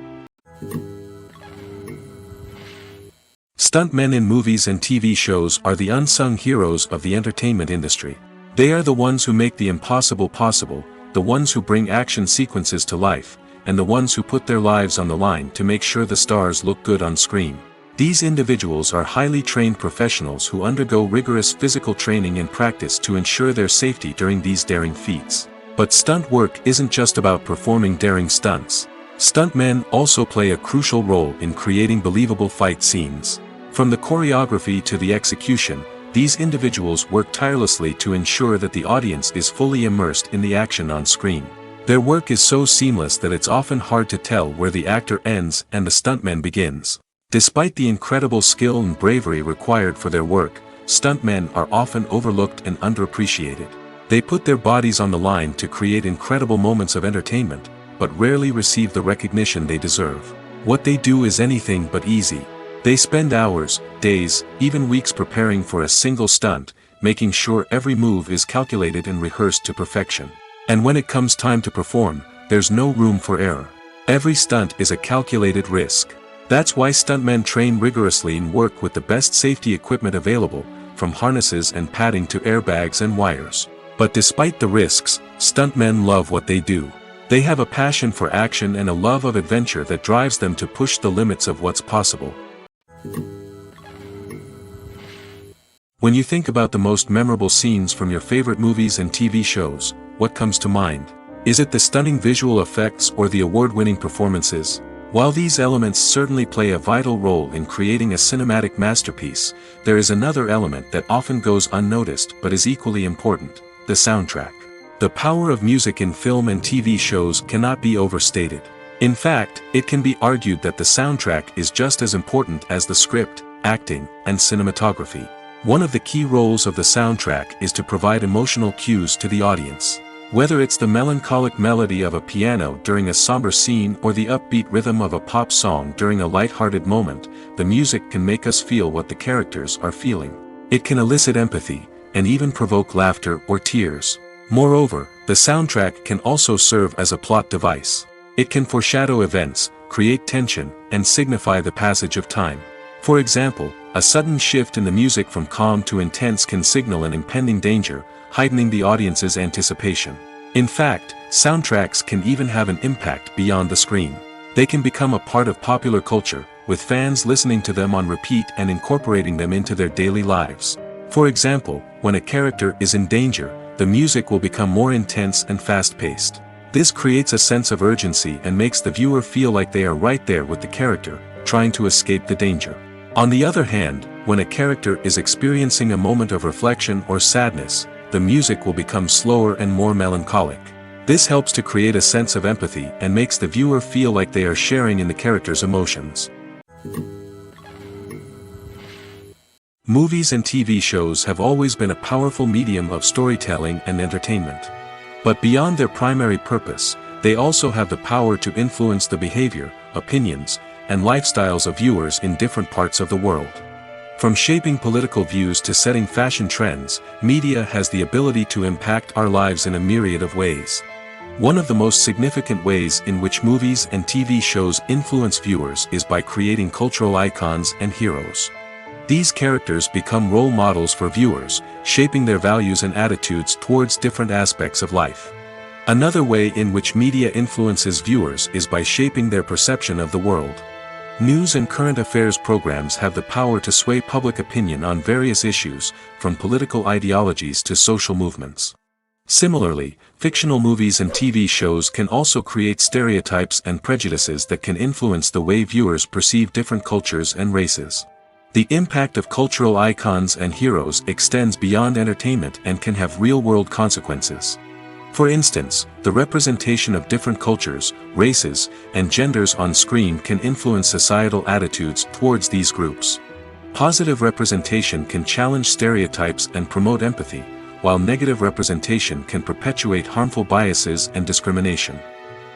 Stuntmen in movies and TV shows are the unsung heroes of the entertainment industry. They are the ones who make the impossible possible, the ones who bring action sequences to life, and the ones who put their lives on the line to make sure the stars look good on screen. These individuals are highly trained professionals who undergo rigorous physical training and practice to ensure their safety during these daring feats. But stunt work isn't just about performing daring stunts. Stuntmen also play a crucial role in creating believable fight scenes. From the choreography to the execution, these individuals work tirelessly to ensure that the audience is fully immersed in the action on screen. Their work is so seamless that it's often hard to tell where the actor ends and the stuntman begins. Despite the incredible skill and bravery required for their work, stuntmen are often overlooked and underappreciated. They put their bodies on the line to create incredible moments of entertainment, but rarely receive the recognition they deserve. What they do is anything but easy. They spend hours, days, even weeks preparing for a single stunt, making sure every move is calculated and rehearsed to perfection. And when it comes time to perform, there's no room for error. Every stunt is a calculated risk. That's why stuntmen train rigorously and work with the best safety equipment available, from harnesses and padding to airbags and wires. But despite the risks, stuntmen love what they do. They have a passion for action and a love of adventure that drives them to push the limits of what's possible. When you think about the most memorable scenes from your favorite movies and TV shows, what comes to mind? Is it the stunning visual effects or the award-winning performances? While these elements certainly play a vital role in creating a cinematic masterpiece, there is another element that often goes unnoticed but is equally important: the soundtrack. The power of music in film and TV shows cannot be overstated. In fact, it can be argued that the soundtrack is just as important as the script, acting, and cinematography. One of the key roles of the soundtrack is to provide emotional cues to the audience. Whether it's the melancholic melody of a piano during a somber scene or the upbeat rhythm of a pop song during a light-hearted moment, the music can make us feel what the characters are feeling. It can elicit empathy, and even provoke laughter or tears. Moreover, the soundtrack can also serve as a plot device. It can foreshadow events, create tension, and signify the passage of time. For example, a sudden shift in the music from calm to intense can signal an impending danger, heightening the audience's anticipation. In fact, soundtracks can even have an impact beyond the screen. They can become a part of popular culture, with fans listening to them on repeat and incorporating them into their daily lives. For example, when a character is in danger, the music will become more intense and fast-paced. This creates a sense of urgency and makes the viewer feel like they are right there with the character, trying to escape the danger. On the other hand, when a character is experiencing a moment of reflection or sadness, the music will become slower and more melancholic. This helps to create a sense of empathy and makes the viewer feel like they are sharing in the character's emotions. Movies and TV shows have always been a powerful medium of storytelling and entertainment. But beyond their primary purpose, they also have the power to influence the behavior, opinions, and lifestyles of viewers in different parts of the world. From shaping political views to setting fashion trends, media has the ability to impact our lives in a myriad of ways. One of the most significant ways in which movies and TV shows influence viewers is by creating cultural icons and heroes. These characters become role models for viewers, shaping their values and attitudes towards different aspects of life. Another way in which media influences viewers is by shaping their perception of the world. News and current affairs programs have the power to sway public opinion on various issues, from political ideologies to social movements. Similarly, fictional movies and TV shows can also create stereotypes and prejudices that can influence the way viewers perceive different cultures and races. The impact of cultural icons and heroes extends beyond entertainment and can have real-world consequences. For instance, the representation of different cultures, races, and genders on screen can influence societal attitudes towards these groups. Positive representation can challenge stereotypes and promote empathy, while negative representation can perpetuate harmful biases and discrimination.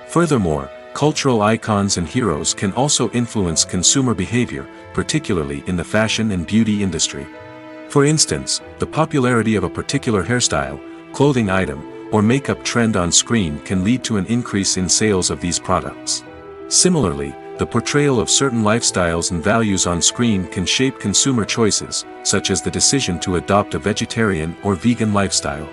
Furthermore, cultural icons and heroes can also influence consumer behavior, particularly in the fashion and beauty industry. For instance, the popularity of a particular hairstyle, clothing item, or makeup trend on screen can lead to an increase in sales of these products. Similarly, the portrayal of certain lifestyles and values on screen can shape consumer choices, such as the decision to adopt a vegetarian or vegan lifestyle.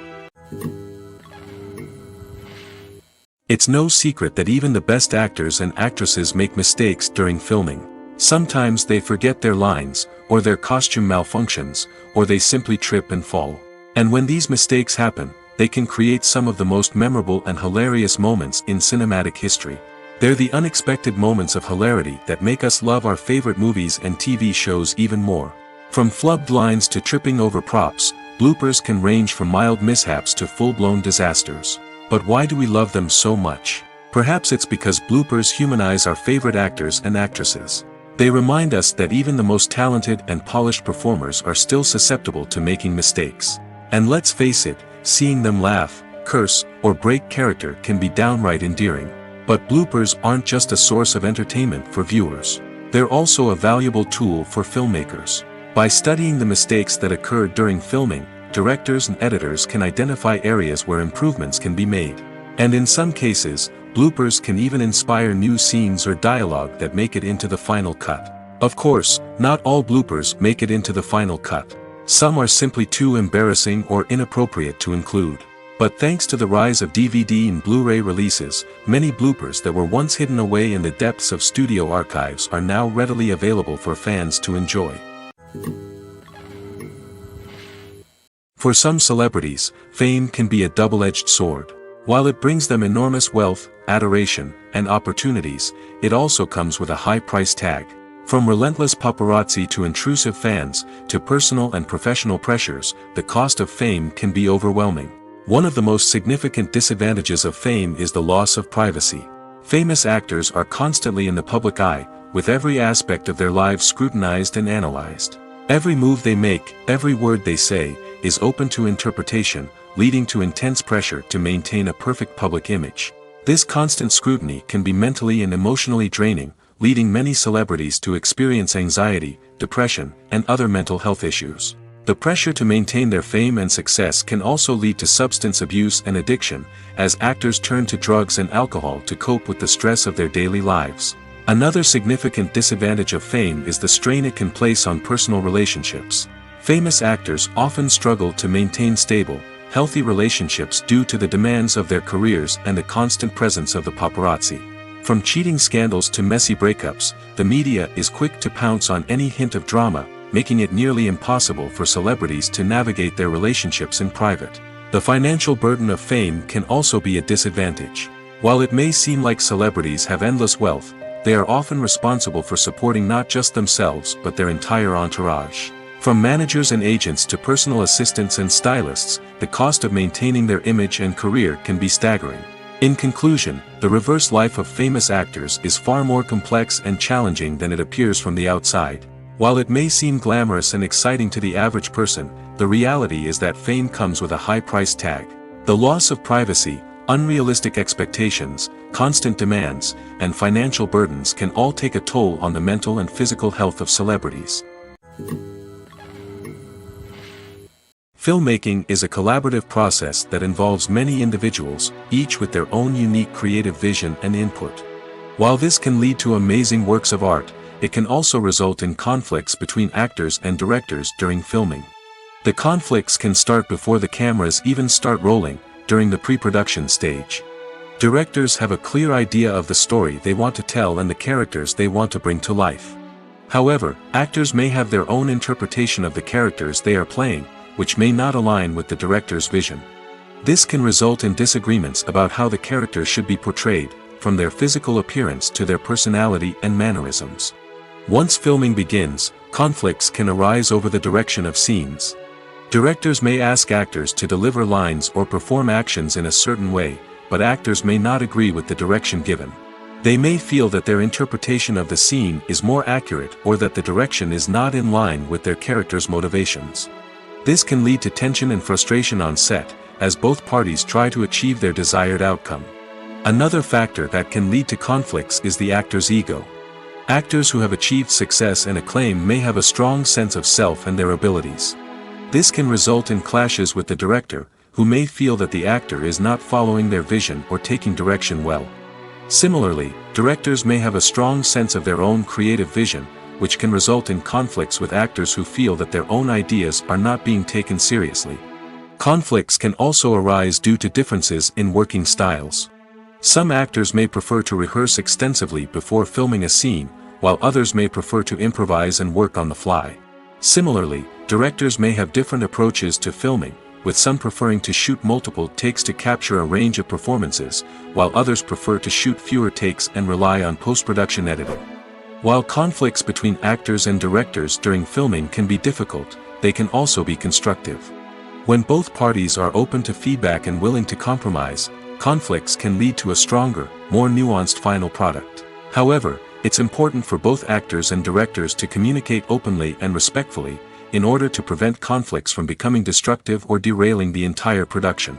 It's no secret that even the best actors and actresses make mistakes during filming. Sometimes they forget their lines, or their costume malfunctions, or they simply trip and fall. And when these mistakes happen, they can create some of the most memorable and hilarious moments in cinematic history. They're the unexpected moments of hilarity that make us love our favorite movies and TV shows even more. From flubbed lines to tripping over props, bloopers can range from mild mishaps to full-blown disasters. But why do we love them so much? Perhaps it's because bloopers humanize our favorite actors and actresses. They remind us that even the most talented and polished performers are still susceptible to making mistakes. And let's face it, seeing them laugh, curse, or break character can be downright endearing. But bloopers aren't just a source of entertainment for viewers. They're also a valuable tool for filmmakers. By studying the mistakes that occurred during filming, directors and editors can identify areas where improvements can be made. And in some cases, bloopers can even inspire new scenes or dialogue that make it into the final cut. Of course, not all bloopers make it into the final cut. Some are simply too embarrassing or inappropriate to include. But thanks to the rise of DVD and Blu-ray releases, many bloopers that were once hidden away in the depths of studio archives are now readily available for fans to enjoy. For some celebrities, fame can be a double-edged sword. While it brings them enormous wealth, adoration, and opportunities, it also comes with a high price tag. From relentless paparazzi to intrusive fans, to personal and professional pressures, the cost of fame can be overwhelming. One of the most significant disadvantages of fame is the loss of privacy. Famous actors are constantly in the public eye, with every aspect of their lives scrutinized and analyzed. Every move they make, every word they say, is open to interpretation, leading to intense pressure to maintain a perfect public image. This constant scrutiny can be mentally and emotionally draining, leading many celebrities to experience anxiety, depression, and other mental health issues. The pressure to maintain their fame and success can also lead to substance abuse and addiction, as actors turn to drugs and alcohol to cope with the stress of their daily lives. Another significant disadvantage of fame is the strain it can place on personal relationships. Famous actors often struggle to maintain stable, healthy relationships due to the demands of their careers and the constant presence of the paparazzi. From cheating scandals to messy breakups, the media is quick to pounce on any hint of drama, making it nearly impossible for celebrities to navigate their relationships in private. The financial burden of fame can also be a disadvantage. While it may seem like celebrities have endless wealth, they are often responsible for supporting not just themselves but their entire entourage. From managers and agents to personal assistants and stylists, the cost of maintaining their image and career can be staggering. In conclusion, the reverse life of famous actors is far more complex and challenging than it appears from the outside. While it may seem glamorous and exciting to the average person, the reality is that fame comes with a high price tag. The loss of privacy, unrealistic expectations, constant demands, and financial burdens can all take a toll on the mental and physical health of celebrities. Filmmaking is a collaborative process that involves many individuals, each with their own unique creative vision and input. While this can lead to amazing works of art, it can also result in conflicts between actors and directors during filming. The conflicts can start before the cameras even start rolling, during the pre-production stage. Directors have a clear idea of the story they want to tell and the characters they want to bring to life. However, actors may have their own interpretation of the characters they are playing, which may not align with the director's vision. This can result in disagreements about how the characters should be portrayed, from their physical appearance to their personality and mannerisms. Once filming begins, conflicts can arise over the direction of scenes. Directors may ask actors to deliver lines or perform actions in a certain way, but actors may not agree with the direction given. They may feel that their interpretation of the scene is more accurate or that the direction is not in line with their character's motivations. This can lead to tension and frustration on set, as both parties try to achieve their desired outcome. Another factor that can lead to conflicts is the actor's ego. Actors who have achieved success and acclaim may have a strong sense of self and their abilities. This can result in clashes with the director, who may feel that the actor is not following their vision or taking direction well. Similarly, directors may have a strong sense of their own creative vision, which can result in conflicts with actors who feel that their own ideas are not being taken seriously. Conflicts can also arise due to differences in working styles. Some actors may prefer to rehearse extensively before filming a scene, while others may prefer to improvise and work on the fly. Similarly, directors may have different approaches to filming, with some preferring to shoot multiple takes to capture a range of performances, while others prefer to shoot fewer takes and rely on post-production editing. While conflicts between actors and directors during filming can be difficult, they can also be constructive. When both parties are open to feedback and willing to compromise, conflicts can lead to a stronger, more nuanced final product. However, it's important for both actors and directors to communicate openly and respectfully, in order to prevent conflicts from becoming destructive or derailing the entire production.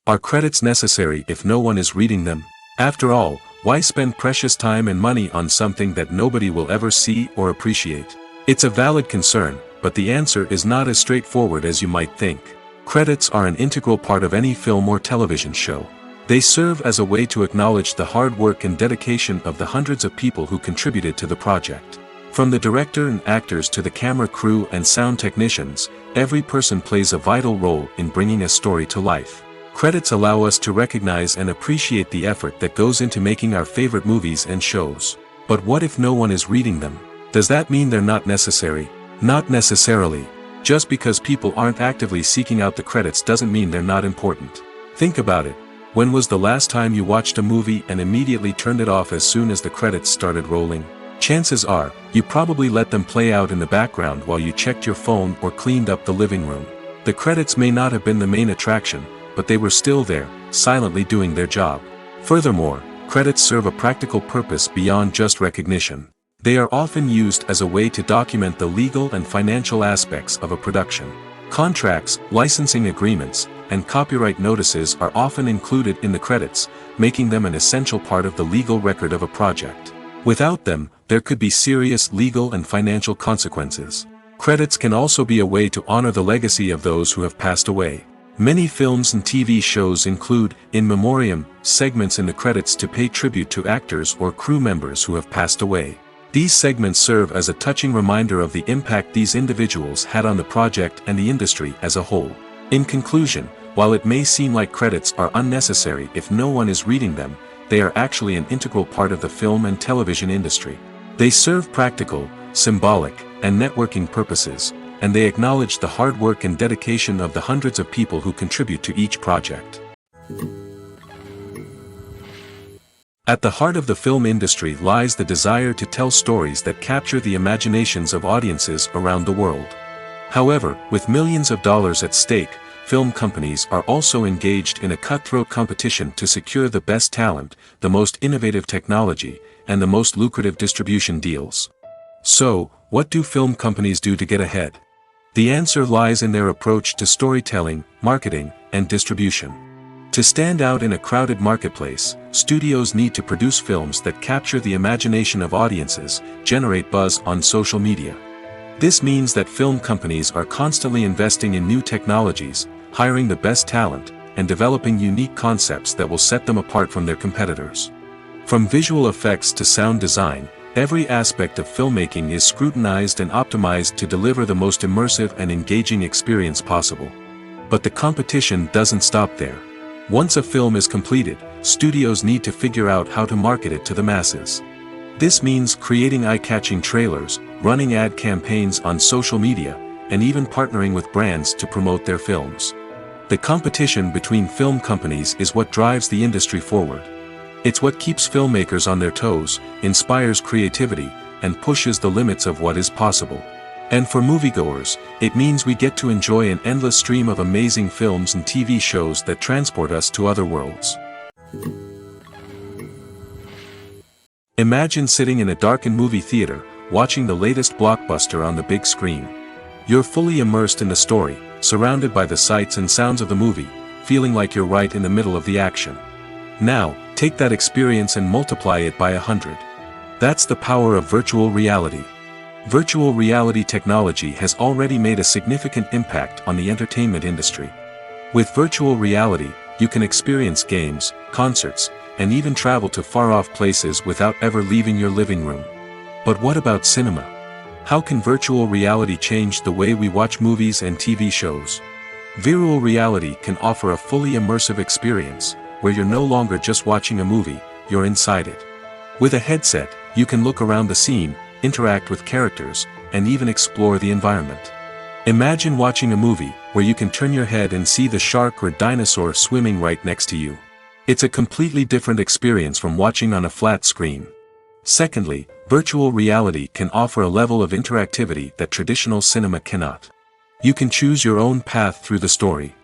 Are credits necessary if no one is reading them? After all, why spend precious time and money on something that nobody will ever see or appreciate? It's a valid concern, but the answer is not as straightforward as you might think. Credits are an integral part of any film or television show. They serve as a way to acknowledge the hard work and dedication of the hundreds of people who contributed to the project. From the director and actors to the camera crew and sound technicians, every person plays a vital role in bringing a story to life. Credits allow us to recognize and appreciate the effort that goes into making our favorite movies and shows. But what if no one is reading them? Does that mean they're not necessary? Not necessarily. Just because people aren't actively seeking out the credits doesn't mean they're not important. Think about it. When was the last time you watched a movie and immediately turned it off as soon as the credits started rolling? Chances are, you probably let them play out in the background while you checked your phone or cleaned up the living room. The credits may not have been the main attraction, but they were still there, silently doing their job. Furthermore, credits serve a practical purpose beyond just recognition. They are often used as a way to document the legal and financial aspects of a production. Contracts, licensing agreements, and copyright notices are often included in the credits, making them an essential part of the legal record of a project. Without them, there could be serious legal and financial consequences. Credits can also be a way to honor the legacy of those who have passed away. Many films and TV shows include, in memoriam, segments in the credits to pay tribute to actors or crew members who have passed away. These segments serve as a touching reminder of the impact these individuals had on the project and the industry as a whole. In conclusion, while it may seem like credits are unnecessary if no one is reading them, they are actually an integral part of the film and television industry. They serve practical, symbolic, and networking purposes, and they acknowledge the hard work and dedication of the hundreds of people who contribute to each project. At the heart of the film industry lies the desire to tell stories that capture the imaginations of audiences around the world. However, with millions of dollars at stake, film companies are also engaged in a cutthroat competition to secure the best talent, the most innovative technology, and the most lucrative distribution deals. So, what do film companies do to get ahead? The answer lies in their approach to storytelling, marketing, and distribution. To stand out in a crowded marketplace, studios need to produce films that capture the imagination of audiences, generate buzz on social media. This means that film companies are constantly investing in new technologies, hiring the best talent, and developing unique concepts that will set them apart from their competitors. From visual effects to sound design, every aspect of filmmaking is scrutinized and optimized to deliver the most immersive and engaging experience possible. But the competition doesn't stop there. Once a film is completed, studios need to figure out how to market it to the masses. This means creating eye-catching trailers, running ad campaigns on social media, and even partnering with brands to promote their films. The competition between film companies is what drives the industry forward. It's what keeps filmmakers on their toes, inspires creativity, and pushes the limits of what is possible. And for moviegoers, it means we get to enjoy an endless stream of amazing films and TV shows that transport us to other worlds. Imagine sitting in a darkened movie theater, watching the latest blockbuster on the big screen. You're fully immersed in the story, surrounded by the sights and sounds of the movie, feeling like you're right in the middle of the action. Now, take that experience and multiply it by 100. That's the power of virtual reality. Virtual reality technology has already made a significant impact on the entertainment industry. With virtual reality, you can experience games, concerts, and even travel to far-off places without ever leaving your living room. But what about cinema? How can virtual reality change the way we watch movies and TV shows? Virtual reality can offer a fully immersive experience, where you're no longer just watching a movie, you're inside it. With a headset, you can look around the scene, interact with characters, and even explore the environment. Imagine watching a movie where you can turn your head and see the shark or dinosaur swimming right next to you. It's a completely different experience from watching on a flat screen. Secondly, virtual reality can offer a level of interactivity that traditional cinema cannot. You can choose your own path through the story.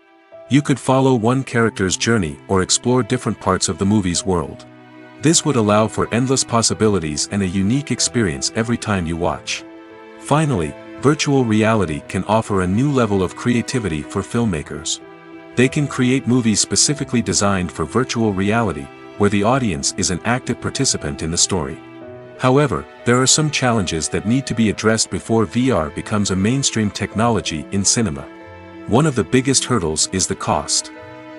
You could follow one character's journey or explore different parts of the movie's world. This would allow for endless possibilities and a unique experience every time you watch. Finally, virtual reality can offer a new level of creativity for filmmakers. They can create movies specifically designed for virtual reality, where the audience is an active participant in the story. However, there are some challenges that need to be addressed before VR becomes a mainstream technology in cinema. One of the biggest hurdles is the cost.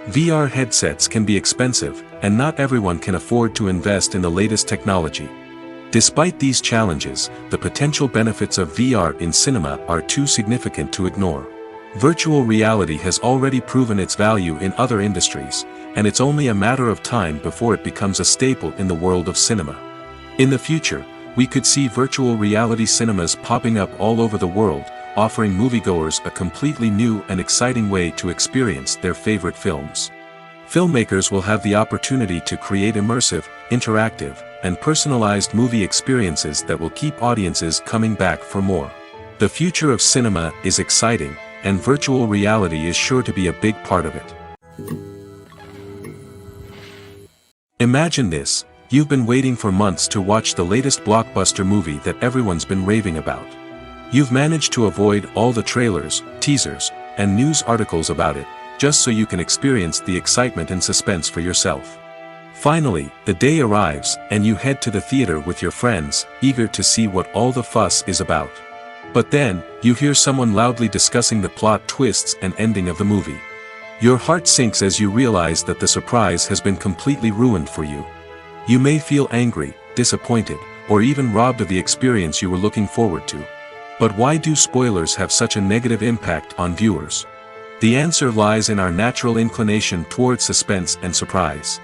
VR headsets can be expensive, and not everyone can afford to invest in the latest technology. Despite these challenges, the potential benefits of VR in cinema are too significant to ignore. Virtual reality has already proven its value in other industries, and it's only a matter of time before it becomes a staple in the world of cinema. In the future, we could see virtual reality cinemas popping up all over the world, offering moviegoers a completely new and exciting way to experience their favorite films. Filmmakers will have the opportunity to create immersive, interactive, and personalized movie experiences that will keep audiences coming back for more. The future of cinema is exciting, and virtual reality is sure to be a big part of it. Imagine this: you've been waiting for months to watch the latest blockbuster movie that everyone's been raving about. You've managed to avoid all the trailers, teasers, and news articles about it, just so you can experience the excitement and suspense for yourself. Finally, the day arrives, and you head to the theater with your friends, eager to see what all the fuss is about. But then, you hear someone loudly discussing the plot twists and ending of the movie. Your heart sinks as you realize that the surprise has been completely ruined for you. You may feel angry, disappointed, or even robbed of the experience you were looking forward to. But why do spoilers have such a negative impact on viewers? The answer lies in our natural inclination toward suspense and surprise.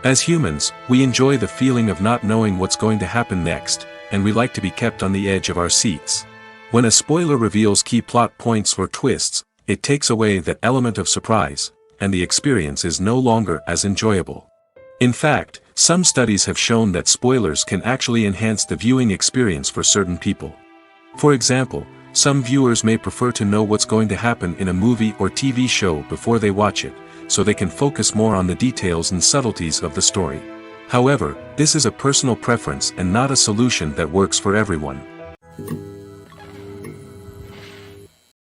As humans, we enjoy the feeling of not knowing what's going to happen next, and we like to be kept on the edge of our seats. When a spoiler reveals key plot points or twists, it takes away that element of surprise, and the experience is no longer as enjoyable. In fact, some studies have shown that spoilers can actually enhance the viewing experience for certain people. For example, some viewers may prefer to know what's going to happen in a movie or TV show before they watch it, so they can focus more on the details and subtleties of the story. However, this is a personal preference and not a solution that works for everyone.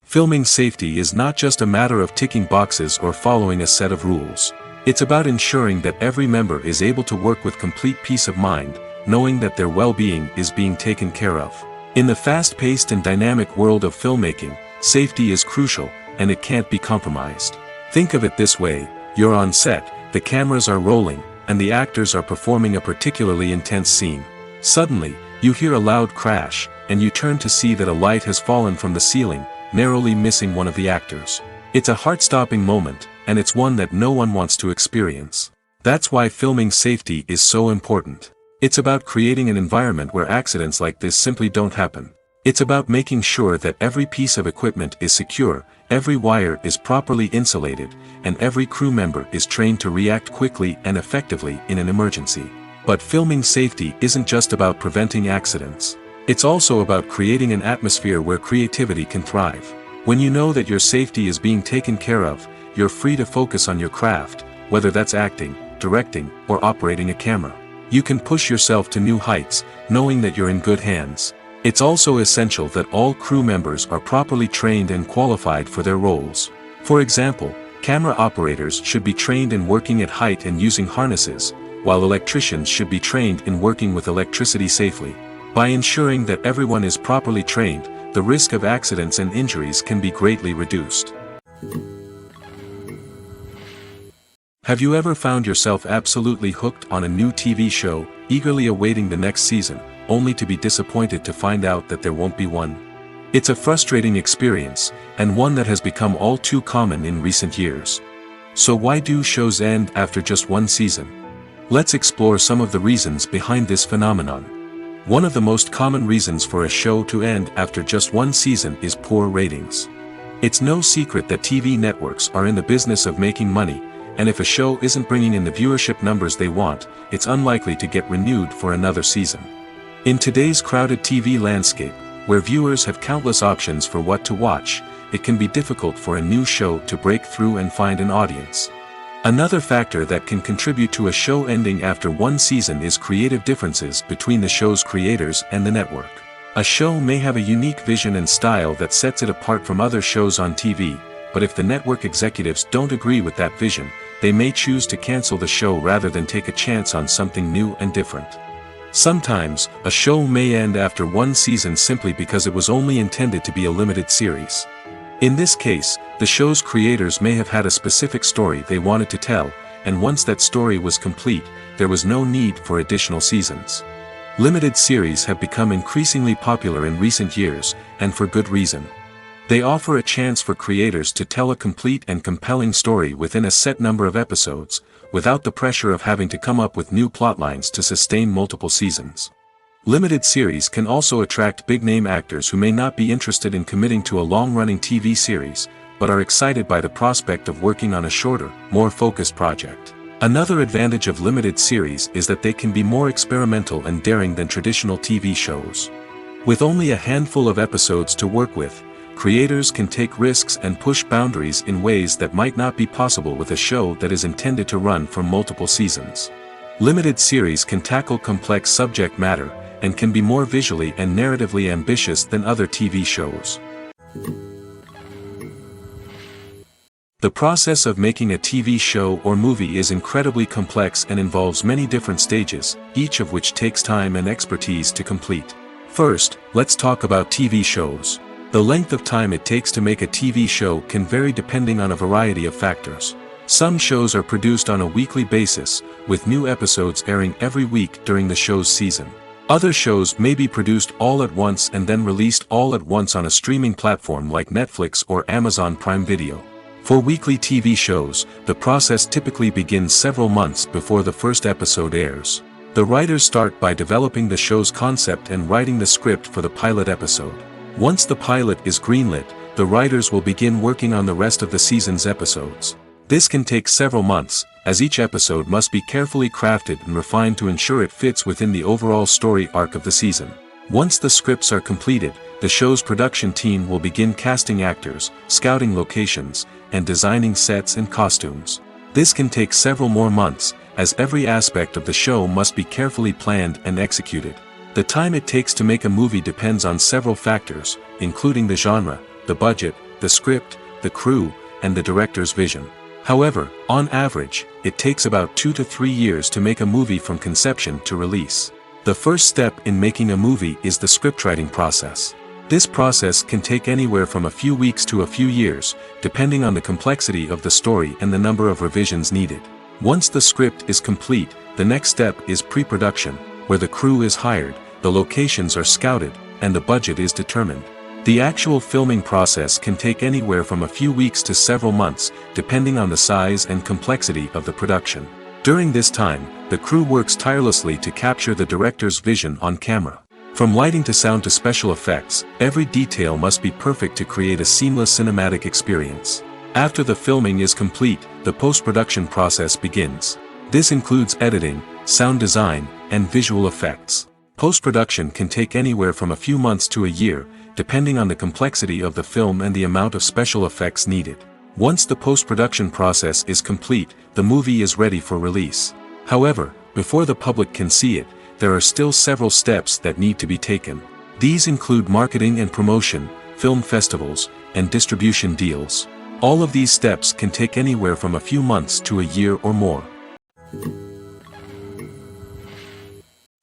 Filming safety is not just a matter of ticking boxes or following a set of rules. It's about ensuring that every member is able to work with complete peace of mind, knowing that their well-being is being taken care of. In the fast-paced and dynamic world of filmmaking, safety is crucial, and it can't be compromised. Think of it this way: you're on set, the cameras are rolling, and the actors are performing a particularly intense scene. Suddenly, you hear a loud crash, and you turn to see that a light has fallen from the ceiling, narrowly missing one of the actors. It's a heart-stopping moment, and it's one that no one wants to experience. That's why filming safety is so important. It's about creating an environment where accidents like this simply don't happen. It's about making sure that every piece of equipment is secure, every wire is properly insulated, and every crew member is trained to react quickly and effectively in an emergency. But filming safety isn't just about preventing accidents. It's also about creating an atmosphere where creativity can thrive. When you know that your safety is being taken care of, you're free to focus on your craft, whether that's acting, directing, or operating a camera. You can push yourself to new heights, knowing that you're in good hands. It's also essential that all crew members are properly trained and qualified for their roles. For example, camera operators should be trained in working at height and using harnesses, while electricians should be trained in working with electricity safely. By ensuring that everyone is properly trained, the risk of accidents and injuries can be greatly reduced. Have you ever found yourself absolutely hooked on a new TV show, eagerly awaiting the next season, only to be disappointed to find out that there won't be one? It's a frustrating experience, and one that has become all too common in recent years. So why do shows end after just one season? Let's explore some of the reasons behind this phenomenon. One of the most common reasons for a show to end after just one season is poor ratings. It's no secret that TV networks are in the business of making money, and if a show isn't bringing in the viewership numbers they want, it's unlikely to get renewed for another season. In today's crowded TV landscape, where viewers have countless options for what to watch, it can be difficult for a new show to break through and find an audience. Another factor that can contribute to a show ending after one season is creative differences between the show's creators and the network. A show may have a unique vision and style that sets it apart from other shows on TV, but if the network executives don't agree with that vision, they may choose to cancel the show rather than take a chance on something new and different. Sometimes, a show may end after one season simply because it was only intended to be a limited series. In this case, the show's creators may have had a specific story they wanted to tell, and once that story was complete, there was no need for additional seasons. Limited series have become increasingly popular in recent years, and for good reason. They offer a chance for creators to tell a complete and compelling story within a set number of episodes, without the pressure of having to come up with new plotlines to sustain multiple seasons. Limited series can also attract big-name actors who may not be interested in committing to a long-running TV series, but are excited by the prospect of working on a shorter, more focused project. Another advantage of limited series is that they can be more experimental and daring than traditional TV shows. With only a handful of episodes to work with, creators can take risks and push boundaries in ways that might not be possible with a show that is intended to run for multiple seasons. Limited series can tackle complex subject matter, and can be more visually and narratively ambitious than other TV shows. The process of making a TV show or movie is incredibly complex and involves many different stages, each of which takes time and expertise to complete. First, let's talk about TV shows. The length of time it takes to make a TV show can vary depending on a variety of factors. Some shows are produced on a weekly basis, with new episodes airing every week during the show's season. Other shows may be produced all at once and then released all at once on a streaming platform like Netflix or Amazon Prime Video. For weekly TV shows, the process typically begins several months before the first episode airs. The writers start by developing the show's concept and writing the script for the pilot episode. Once the pilot is greenlit, the writers will begin working on the rest of the season's episodes. This can take several months, as each episode must be carefully crafted and refined to ensure it fits within the overall story arc of the season. Once the scripts are completed, the show's production team will begin casting actors, scouting locations, and designing sets and costumes. This can take several more months, as every aspect of the show must be carefully planned and executed. The time it takes to make a movie depends on several factors, including the genre, the budget, the script, the crew, and the director's vision. However, on average, it takes about 2 to 3 years to make a movie from conception to release. The first step in making a movie is the scriptwriting process. This process can take anywhere from a few weeks to a few years, depending on the complexity of the story and the number of revisions needed. Once the script is complete, the next step is pre-production, where the crew is hired, the locations are scouted, and the budget is determined. The actual filming process can take anywhere from a few weeks to several months, depending on the size and complexity of the production. During this time, the crew works tirelessly to capture the director's vision on camera. From lighting to sound to special effects, every detail must be perfect to create a seamless cinematic experience. After the filming is complete, the post-production process begins. This includes editing, sound design, and visual effects. Post-production can take anywhere from a few months to a year, depending on the complexity of the film and the amount of special effects needed. Once the post-production process is complete, the movie is ready for release. However, before the public can see it, there are still several steps that need to be taken. These include marketing and promotion, film festivals, and distribution deals. All of these steps can take anywhere from a few months to a year or more.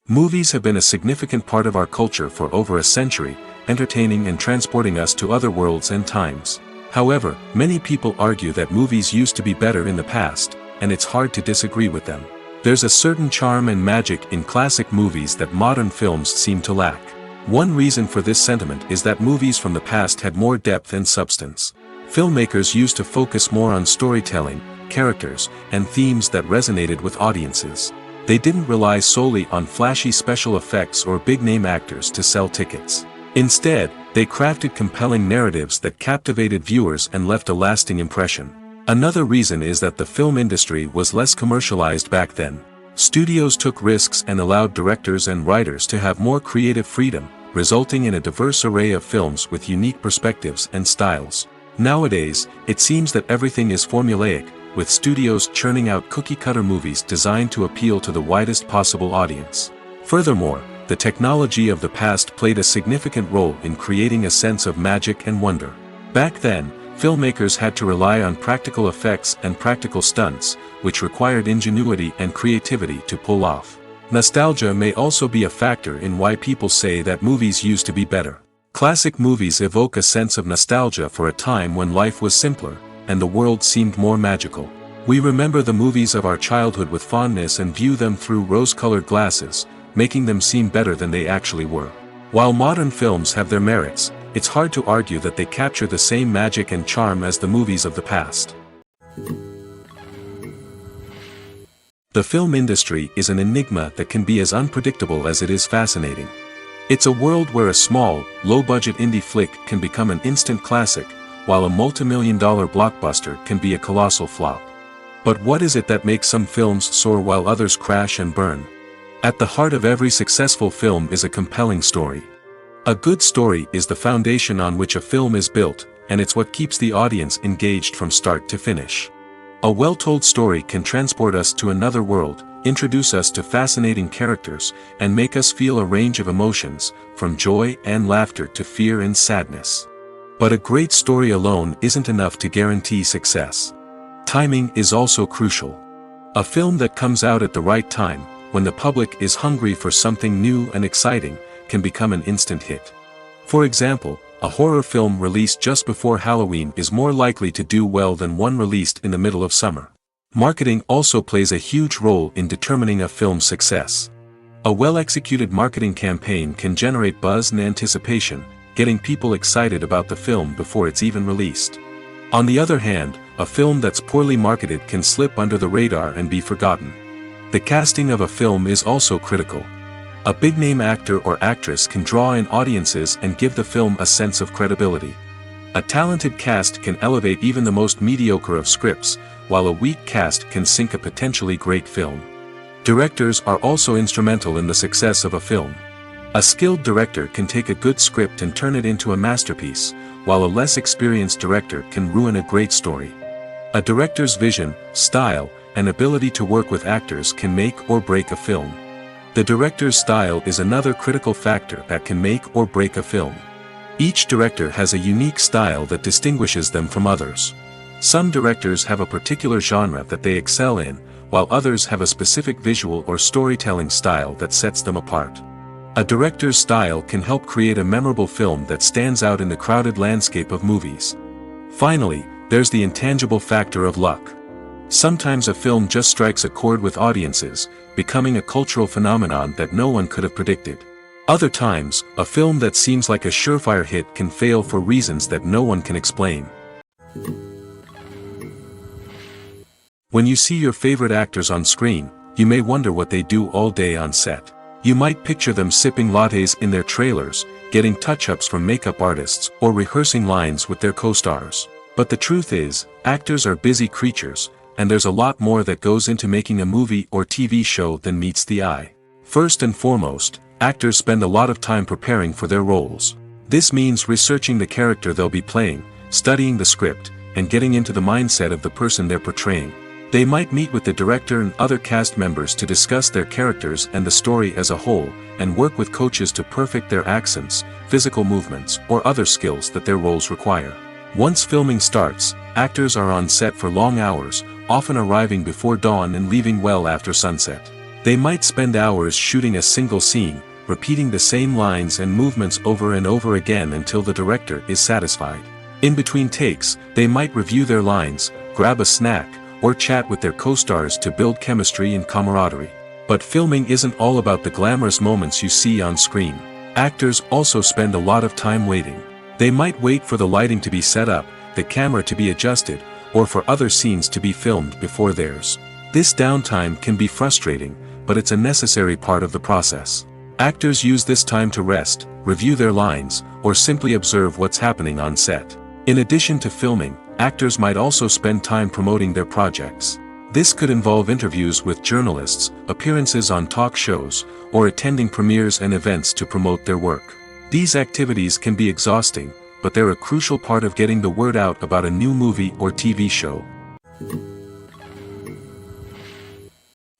Movies have been a significant part of our culture for over a century, entertaining and transporting us to other worlds and times. However, many people argue that movies used to be better in the past, and it's hard to disagree with them. There's a certain charm and magic in classic movies that modern films seem to lack. One reason for this sentiment is that movies from the past had more depth and substance. Filmmakers used to focus more on storytelling, characters, and themes that resonated with audiences. They didn't rely solely on flashy special effects or big-name actors to sell tickets. Instead, they crafted compelling narratives that captivated viewers and left a lasting impression. Another reason is that the film industry was less commercialized back then. Studios took risks and allowed directors and writers to have more creative freedom, resulting in a diverse array of films with unique perspectives and styles. Nowadays, it seems that everything is formulaic, with studios churning out cookie-cutter movies designed to appeal to the widest possible audience. Furthermore, the technology of the past played a significant role in creating a sense of magic and wonder. Back then, filmmakers had to rely on practical effects and practical stunts, which required ingenuity and creativity to pull off. Nostalgia may also be a factor in why people say that movies used to be better. Classic movies evoke a sense of nostalgia for a time when life was simpler, and the world seemed more magical. We remember the movies of our childhood with fondness and view them through rose-colored glasses, making them seem better than they actually were. While modern films have their merits, it's hard to argue that they capture the same magic and charm as the movies of the past. The film industry is an enigma that can be as unpredictable as it is fascinating. It's a world where a small, low-budget indie flick can become an instant classic, while a multi-million-dollar blockbuster can be a colossal flop. But what is it that makes some films soar while others crash and burn? At the heart of every successful film is a compelling story. A good story is the foundation on which a film is built, and it's what keeps the audience engaged from start to finish. A well-told story can transport us to another world, introduce us to fascinating characters, and make us feel a range of emotions, from joy and laughter to fear and sadness. But a great story alone isn't enough to guarantee success. Timing is also crucial. A film that comes out at the right time, when the public is hungry for something new and exciting, can become an instant hit. For example, a horror film released just before Halloween is more likely to do well than one released in the middle of summer. Marketing also plays a huge role in determining a film's success. A well-executed marketing campaign can generate buzz and anticipation, getting people excited about the film before it's even released. On the other hand, a film that's poorly marketed can slip under the radar and be forgotten. The casting of a film is also critical. A big-name actor or actress can draw in audiences and give the film a sense of credibility. A talented cast can elevate even the most mediocre of scripts, while a weak cast can sink a potentially great film. Directors are also instrumental in the success of a film. A skilled director can take a good script and turn it into a masterpiece, while a less experienced director can ruin a great story. A director's vision, style, and ability to work with actors can make or break a film. The director's style is another critical factor that can make or break a film. Each director has a unique style that distinguishes them from others. Some directors have a particular genre that they excel in, while others have a specific visual or storytelling style that sets them apart. A director's style can help create a memorable film that stands out in the crowded landscape of movies. Finally, there's the intangible factor of luck. Sometimes a film just strikes a chord with audiences, becoming a cultural phenomenon that no one could have predicted. Other times, a film that seems like a surefire hit can fail for reasons that no one can explain. When you see your favorite actors on screen, you may wonder what they do all day on set. You might picture them sipping lattes in their trailers, getting touch-ups from makeup artists, or rehearsing lines with their co-stars. But the truth is, actors are busy creatures, and there's a lot more that goes into making a movie or TV show than meets the eye. First and foremost, actors spend a lot of time preparing for their roles. This means researching the character they'll be playing, studying the script, and getting into the mindset of the person they're portraying. They might meet with the director and other cast members to discuss their characters and the story as a whole, and work with coaches to perfect their accents, physical movements, or other skills that their roles require. Once filming starts, actors are on set for long hours, often arriving before dawn and leaving well after sunset. They might spend hours shooting a single scene, repeating the same lines and movements over and over again until the director is satisfied. In between takes, they might review their lines, grab a snack, or chat with their co-stars to build chemistry and camaraderie. But filming isn't all about the glamorous moments you see on screen. Actors also spend a lot of time waiting. They might wait for the lighting to be set up, the camera to be adjusted, or for other scenes to be filmed before theirs. This downtime can be frustrating, but it's a necessary part of the process. Actors use this time to rest, review their lines, or simply observe what's happening on set. In addition to filming, actors might also spend time promoting their projects. This could involve interviews with journalists, appearances on talk shows, or attending premieres and events to promote their work. These activities can be exhausting, but they're a crucial part of getting the word out about a new movie or TV show.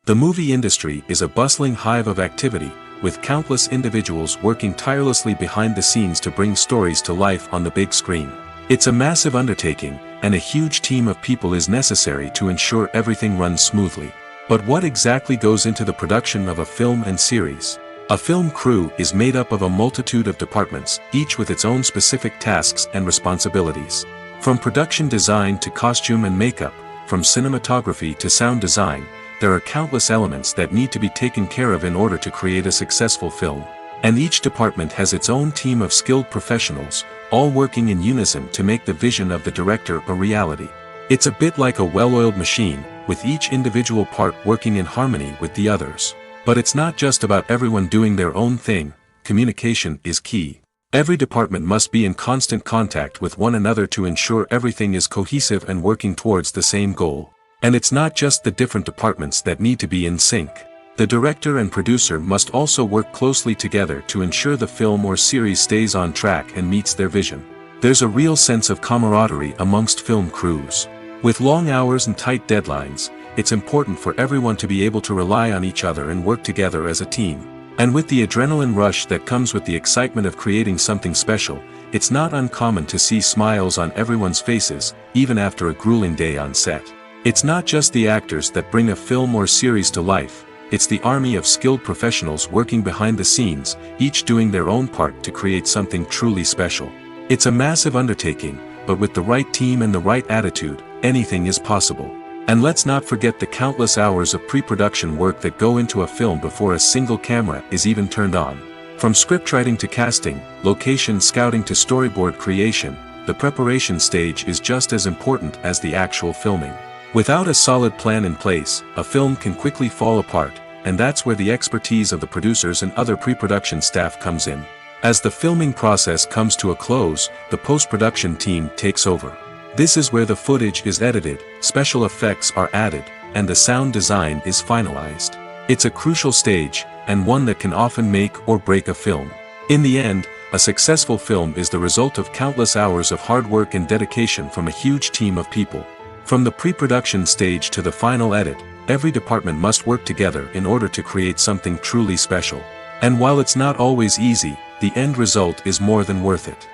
The movie industry is a bustling hive of activity, with countless individuals working tirelessly behind the scenes to bring stories to life on the big screen. It's a massive undertaking, and a huge team of people is necessary to ensure everything runs smoothly. But what exactly goes into the production of a film and series? A film crew is made up of a multitude of departments, each with its own specific tasks and responsibilities. From production design to costume and makeup, from cinematography to sound design, there are countless elements that need to be taken care of in order to create a successful film. And each department has its own team of skilled professionals, all working in unison to make the vision of the director a reality. It's a bit like a well-oiled machine, with each individual part working in harmony with the others. But it's not just about everyone doing their own thing. Communication is key. Every department must be in constant contact with one another to ensure everything is cohesive and working towards the same goal. And it's not just the different departments that need to be in sync. The director and producer must also work closely together to ensure the film or series stays on track and meets their vision. There's a real sense of camaraderie amongst film crews. With long hours and tight deadlines, it's important for everyone to be able to rely on each other and work together as a team. And with the adrenaline rush that comes with the excitement of creating something special, it's not uncommon to see smiles on everyone's faces, even after a grueling day on set. It's not just the actors that bring a film or series to life, it's the army of skilled professionals working behind the scenes, each doing their own part to create something truly special. It's a massive undertaking, but with the right team and the right attitude, anything is possible. And let's not forget the countless hours of pre-production work that go into a film before a single camera is even turned on. From scriptwriting to casting, location scouting to storyboard creation, the preparation stage is just as important as the actual filming. Without a solid plan in place, a film can quickly fall apart, and that's where the expertise of the producers and other pre-production staff comes in. As the filming process comes to a close, the post-production team takes over. This is where the footage is edited, special effects are added, and the sound design is finalized. It's a crucial stage, and one that can often make or break a film. In the end, a successful film is the result of countless hours of hard work and dedication from a huge team of people. From the pre-production stage to the final edit, every department must work together in order to create something truly special. And while it's not always easy, the end result is more than worth it.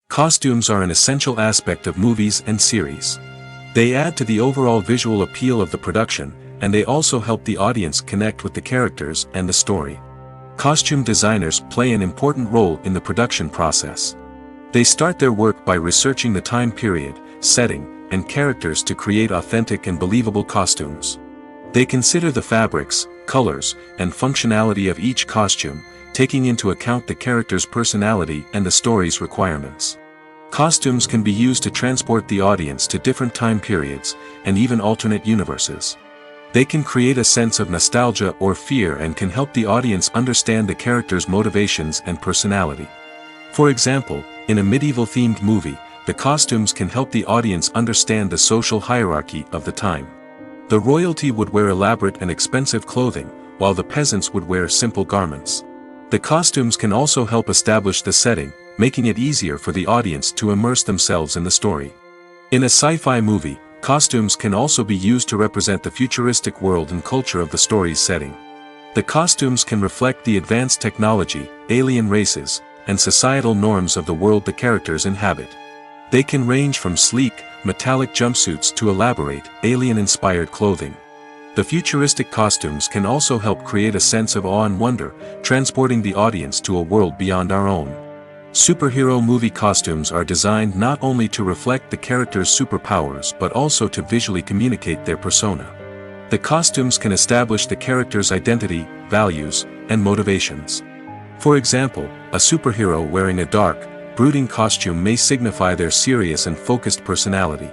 Costumes are an essential aspect of movies and series. They add to the overall visual appeal of the production, and they also help the audience connect with the characters and the story. Costume designers play an important role in the production process. They start their work by researching the time period, setting, and characters to create authentic and believable costumes. They consider the fabrics, colors, and functionality of each costume, taking into account the character's personality and the story's requirements. Costumes can be used to transport the audience to different time periods, and even alternate universes. They can create a sense of nostalgia or fear and can help the audience understand the character's motivations and personality. For example, in a medieval-themed movie, the costumes can help the audience understand the social hierarchy of the time. The royalty would wear elaborate and expensive clothing, while the peasants would wear simple garments. The costumes can also help establish the setting, making it easier for the audience to immerse themselves in the story. In a sci-fi movie, costumes can also be used to represent the futuristic world and culture of the story's setting. The costumes can reflect the advanced technology, alien races, and societal norms of the world the characters inhabit. They can range from sleek, metallic jumpsuits to elaborate, alien-inspired clothing. The futuristic costumes can also help create a sense of awe and wonder, transporting the audience to a world beyond our own. Superhero movie costumes are designed not only to reflect the character's superpowers but also to visually communicate their persona. The costumes can establish the character's identity, values, and motivations. For example, a superhero wearing a dark, brooding costume may signify their serious and focused personality.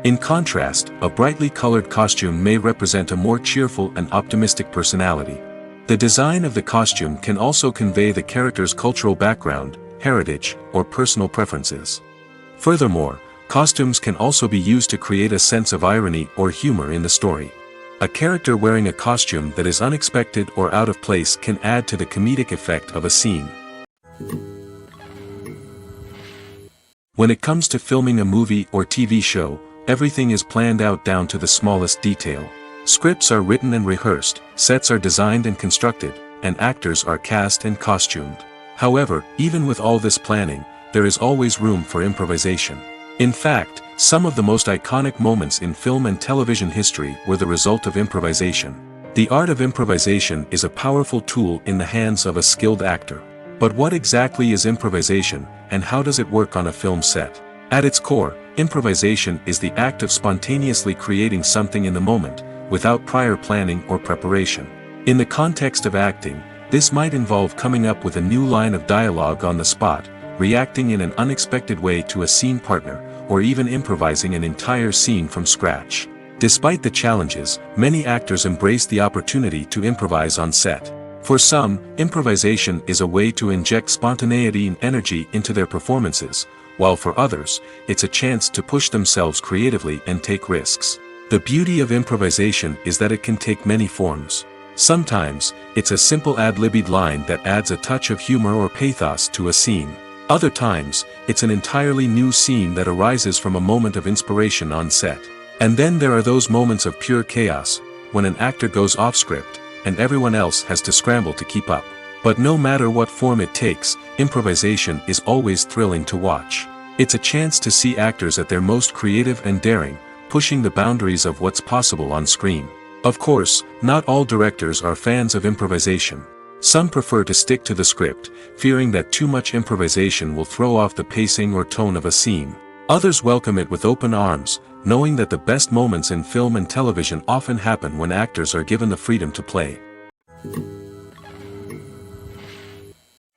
In contrast, a brightly colored costume may represent a more cheerful and optimistic personality. The design of the costume can also convey the character's cultural background, heritage, or personal preferences. Furthermore, costumes can also be used to create a sense of irony or humor in the story. A character wearing a costume that is unexpected or out of place can add to the comedic effect of a scene. When it comes to filming a movie or TV show, everything is planned out down to the smallest detail. Scripts are written and rehearsed, sets are designed and constructed, and actors are cast and costumed. However, even with all this planning, there is always room for improvisation. In fact, some of the most iconic moments in film and television history were the result of improvisation. The art of improvisation is a powerful tool in the hands of a skilled actor. But what exactly is improvisation, and how does it work on a film set? At its core, improvisation is the act of spontaneously creating something in the moment, without prior planning or preparation. In the context of acting, this might involve coming up with a new line of dialogue on the spot, reacting in an unexpected way to a scene partner, or even improvising an entire scene from scratch. Despite the challenges, many actors embrace the opportunity to improvise on set. For some, improvisation is a way to inject spontaneity and energy into their performances, while for others, it's a chance to push themselves creatively and take risks. The beauty of improvisation is that it can take many forms. Sometimes, it's a simple ad-libbed line that adds a touch of humor or pathos to a scene. Other times, it's an entirely new scene that arises from a moment of inspiration on set. And then there are those moments of pure chaos, when an actor goes off script, and everyone else has to scramble to keep up. But no matter what form it takes, improvisation is always thrilling to watch. It's a chance to see actors at their most creative and daring, pushing the boundaries of what's possible on screen. Of course, not all directors are fans of improvisation. Some prefer to stick to the script, fearing that too much improvisation will throw off the pacing or tone of a scene. Others welcome it with open arms, knowing that the best moments in film and television often happen when actors are given the freedom to play.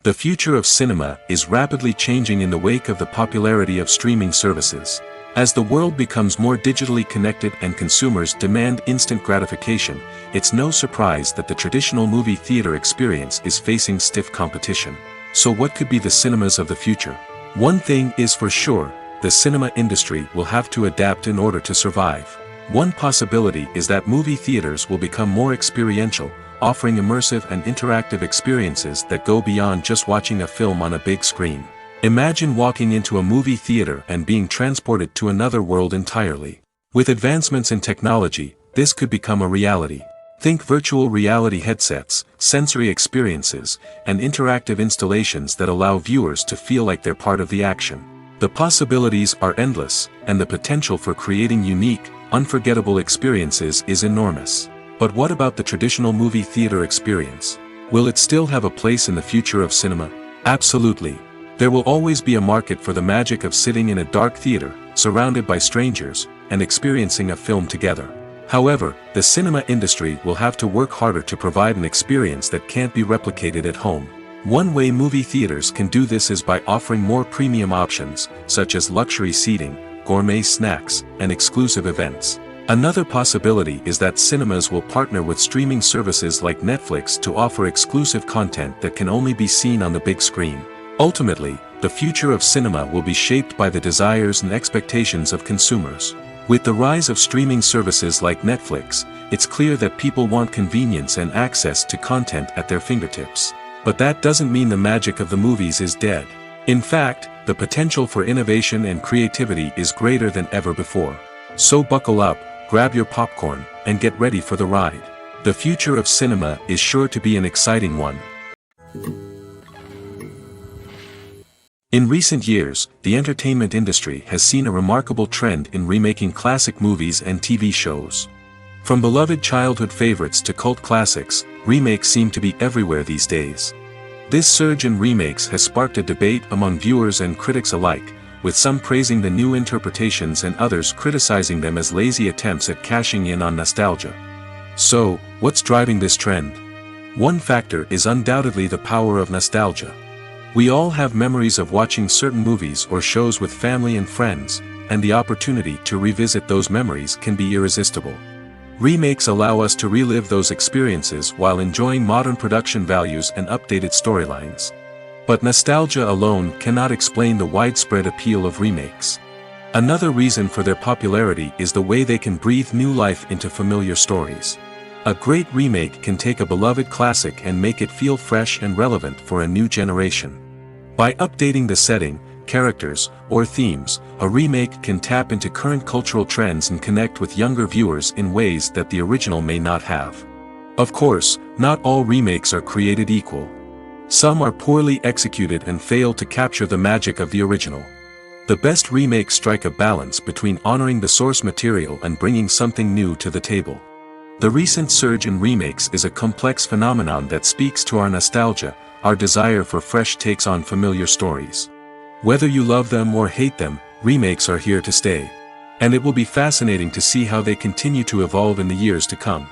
The future of cinema is rapidly changing in the wake of the popularity of streaming services. As the world becomes more digitally connected and consumers demand instant gratification, it's no surprise that the traditional movie theater experience is facing stiff competition. So what could be the cinemas of the future? One thing is for sure, the cinema industry will have to adapt in order to survive. One possibility is that movie theaters will become more experiential, offering immersive and interactive experiences that go beyond just watching a film on a big screen. Imagine walking into a movie theater and being transported to another world entirely. With advancements in technology, this could become a reality. Think virtual reality headsets, sensory experiences, and interactive installations that allow viewers to feel like they're part of the action. The possibilities are endless, and the potential for creating unique, unforgettable experiences is enormous. But what about the traditional movie theater experience? Will it still have a place in the future of cinema? Absolutely. There will always be a market for the magic of sitting in a dark theater, surrounded by strangers, and experiencing a film together. However, the cinema industry will have to work harder to provide an experience that can't be replicated at home. One way movie theaters can do this is by offering more premium options, such as luxury seating, gourmet snacks, and exclusive events. Another possibility is that cinemas will partner with streaming services like Netflix to offer exclusive content that can only be seen on the big screen. Ultimately, the future of cinema will be shaped by the desires and expectations of consumers. With the rise of streaming services like Netflix, it's clear that people want convenience and access to content at their fingertips. But that doesn't mean the magic of the movies is dead. In fact, the potential for innovation and creativity is greater than ever before. So buckle up, grab your popcorn, and get ready for the ride. The future of cinema is sure to be an exciting one. In recent years, the entertainment industry has seen a remarkable trend in remaking classic movies and TV shows. From beloved childhood favorites to cult classics, remakes seem to be everywhere these days. This surge in remakes has sparked a debate among viewers and critics alike, with some praising the new interpretations and others criticizing them as lazy attempts at cashing in on nostalgia. So, what's driving this trend? One factor is undoubtedly the power of nostalgia. We all have memories of watching certain movies or shows with family and friends, and the opportunity to revisit those memories can be irresistible. Remakes allow us to relive those experiences while enjoying modern production values and updated storylines. But nostalgia alone cannot explain the widespread appeal of remakes. Another reason for their popularity is the way they can breathe new life into familiar stories. A great remake can take a beloved classic and make it feel fresh and relevant for a new generation. By updating the setting, characters, or themes, a remake can tap into current cultural trends and connect with younger viewers in ways that the original may not have. Of course, not all remakes are created equal. Some are poorly executed and fail to capture the magic of the original. The best remakes strike a balance between honoring the source material and bringing something new to the table. The recent surge in remakes is a complex phenomenon that speaks to our nostalgia, our desire for fresh takes on familiar stories. Whether you love them or hate them, remakes are here to stay. And it will be fascinating to see how they continue to evolve in the years to come.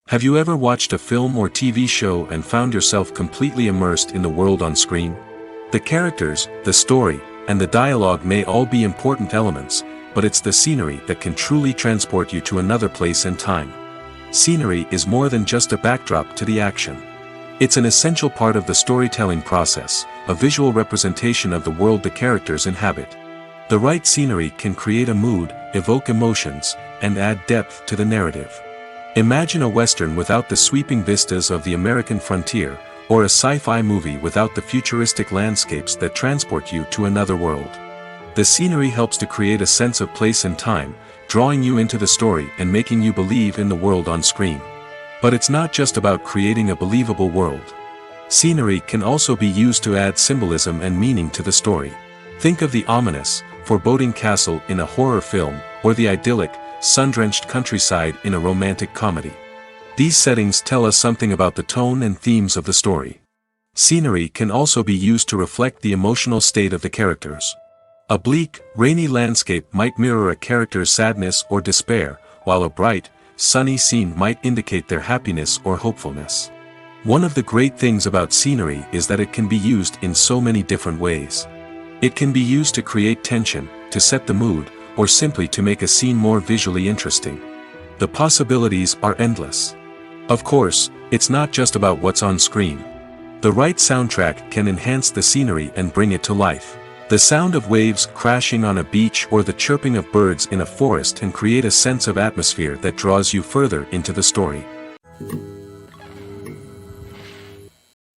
Have you ever watched a film or TV show and found yourself completely immersed in the world on screen? The characters, the story, and the dialogue may all be important elements, but it's the scenery that can truly transport you to another place and time. Scenery is more than just a backdrop to the action. It's an essential part of the storytelling process, a visual representation of the world the characters inhabit. The right scenery can create a mood, evoke emotions, and add depth to the narrative. Imagine a Western without the sweeping vistas of the American frontier, or a sci-fi movie without the futuristic landscapes that transport you to another world. The scenery helps to create a sense of place and time, drawing you into the story and making you believe in the world on screen. But it's not just about creating a believable world. Scenery can also be used to add symbolism and meaning to the story. Think of the ominous, foreboding castle in a horror film, or the idyllic, sun-drenched countryside in a romantic comedy. These settings tell us something about the tone and themes of the story. Scenery can also be used to reflect the emotional state of the characters. A bleak, rainy landscape might mirror a character's sadness or despair, while a bright, sunny scene might indicate their happiness or hopefulness. One of the great things about scenery is that it can be used in so many different ways. It can be used to create tension, to set the mood, or simply to make a scene more visually interesting. The possibilities are endless. Of course, it's not just about what's on screen. The right soundtrack can enhance the scenery and bring it to life. The sound of waves crashing on a beach or the chirping of birds in a forest can create a sense of atmosphere that draws you further into the story.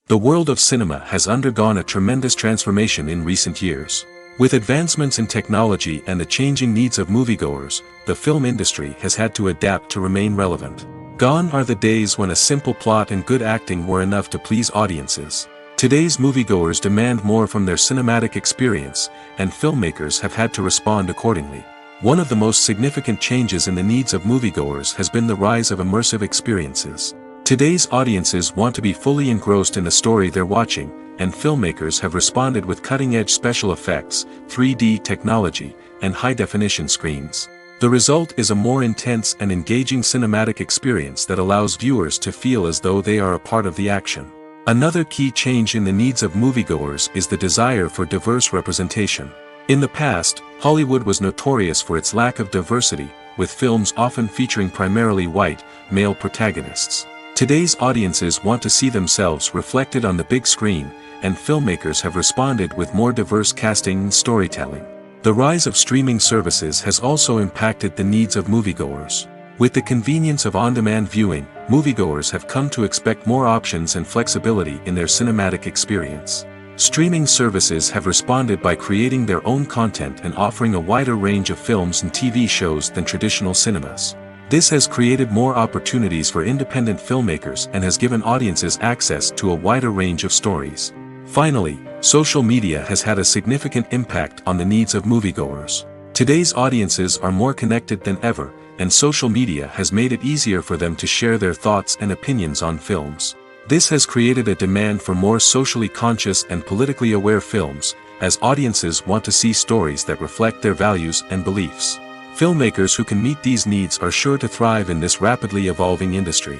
The world of cinema has undergone a tremendous transformation in recent years. With advancements in technology and the changing needs of moviegoers, the film industry has had to adapt to remain relevant. Gone are the days when a simple plot and good acting were enough to please audiences. Today's moviegoers demand more from their cinematic experience, and filmmakers have had to respond accordingly. One of the most significant changes in the needs of moviegoers has been the rise of immersive experiences. Today's audiences want to be fully engrossed in the story they're watching, and filmmakers have responded with cutting-edge special effects, 3D technology, and high-definition screens. The result is a more intense and engaging cinematic experience that allows viewers to feel as though they are a part of the action. Another key change in the needs of moviegoers is the desire for diverse representation. In the past, Hollywood was notorious for its lack of diversity, with films often featuring primarily white, male protagonists. Today's audiences want to see themselves reflected on the big screen, and filmmakers have responded with more diverse casting and storytelling. The rise of streaming services has also impacted the needs of moviegoers. With the convenience of on-demand viewing, moviegoers have come to expect more options and flexibility in their cinematic experience. Streaming services have responded by creating their own content and offering a wider range of films and TV shows than traditional cinemas. This has created more opportunities for independent filmmakers and has given audiences access to a wider range of stories. Finally, social media has had a significant impact on the needs of moviegoers. Today's audiences are more connected than ever, and social media has made it easier for them to share their thoughts and opinions on films. This has created a demand for more socially conscious and politically aware films, as audiences want to see stories that reflect their values and beliefs. Filmmakers who can meet these needs are sure to thrive in this rapidly evolving industry.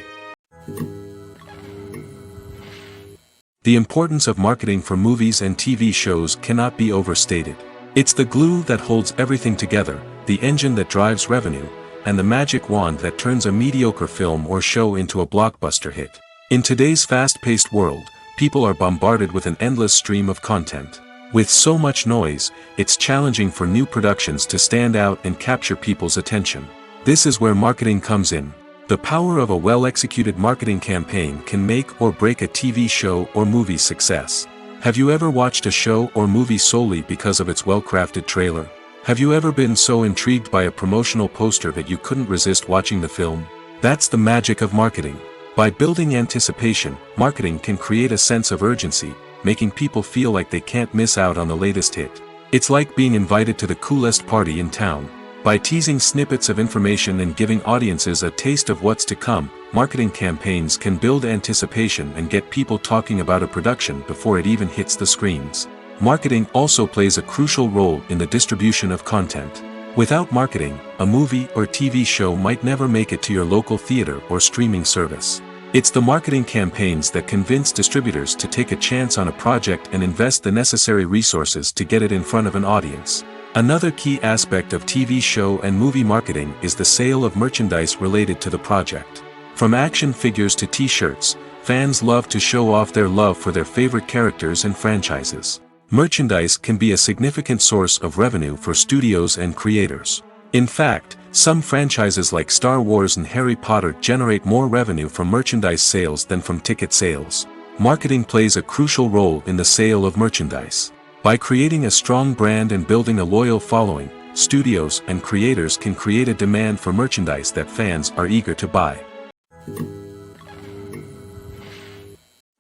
The importance of marketing for movies and TV shows cannot be overstated. It's the glue that holds everything together, the engine that drives revenue, and the magic wand that turns a mediocre film or show into a blockbuster hit. In today's fast-paced world, people are bombarded with an endless stream of content. With so much noise, it's challenging for new productions to stand out and capture people's attention. This is where marketing comes in. The power of a well-executed marketing campaign can make or break a TV show or movie's success. Have you ever watched a show or movie solely because of its well-crafted trailer? Have you ever been so intrigued by a promotional poster that you couldn't resist watching the film? That's the magic of marketing. By building anticipation, marketing can create a sense of urgency, making people feel like they can't miss out on the latest hit. It's like being invited to the coolest party in town. By teasing snippets of information and giving audiences a taste of what's to come, marketing campaigns can build anticipation and get people talking about a production before it even hits the screens. Marketing also plays a crucial role in the distribution of content. Without marketing, a movie or TV show might never make it to your local theater or streaming service. It's the marketing campaigns that convince distributors to take a chance on a project and invest the necessary resources to get it in front of an audience. Another key aspect of TV show and movie marketing is the sale of merchandise related to the project. From action figures to t-shirts, fans love to show off their love for their favorite characters and franchises. Merchandise can be a significant source of revenue for studios and creators. In fact, some franchises like Star Wars and Harry Potter generate more revenue from merchandise sales than from ticket sales. Marketing plays a crucial role in the sale of merchandise. By creating a strong brand and building a loyal following, studios and creators can create a demand for merchandise that fans are eager to buy.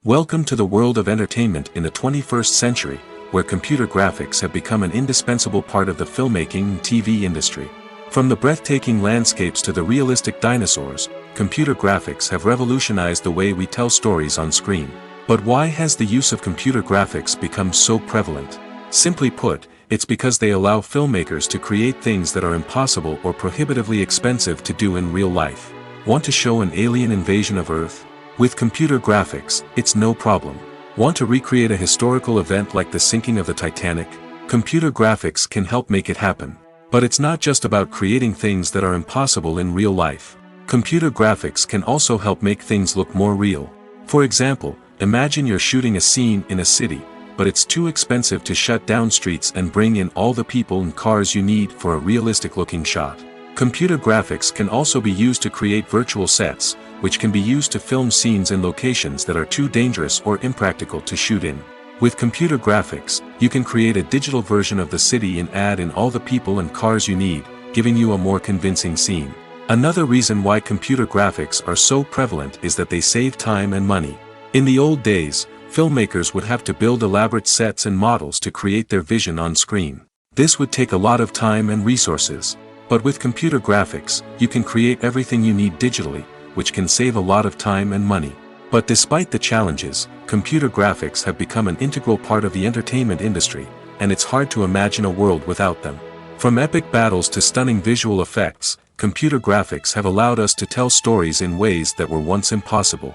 Welcome to the world of entertainment in the 21st century, where computer graphics have become an indispensable part of the filmmaking and TV industry. From the breathtaking landscapes to the realistic dinosaurs, computer graphics have revolutionized the way we tell stories on screen. But why has the use of computer graphics become so prevalent? Simply put, it's because they allow filmmakers to create things that are impossible or prohibitively expensive to do in real life. Want to show an alien invasion of Earth? With computer graphics, it's no problem. Want to recreate a historical event like the sinking of the Titanic? Computer graphics can help make it happen. But it's not just about creating things that are impossible in real life. Computer graphics can also help make things look more real. For example, imagine you're shooting a scene in a city, but it's too expensive to shut down streets and bring in all the people and cars you need for a realistic-looking shot. Computer graphics can also be used to create virtual sets, which can be used to film scenes in locations that are too dangerous or impractical to shoot in. With computer graphics, you can create a digital version of the city and add in all the people and cars you need, giving you a more convincing scene. Another reason why computer graphics are so prevalent is that they save time and money. In the old days, filmmakers would have to build elaborate sets and models to create their vision on screen. This would take a lot of time and resources. But with computer graphics, you can create everything you need digitally, which can save a lot of time and money. But despite the challenges, computer graphics have become an integral part of the entertainment industry, and it's hard to imagine a world without them. From epic battles to stunning visual effects, computer graphics have allowed us to tell stories in ways that were once impossible.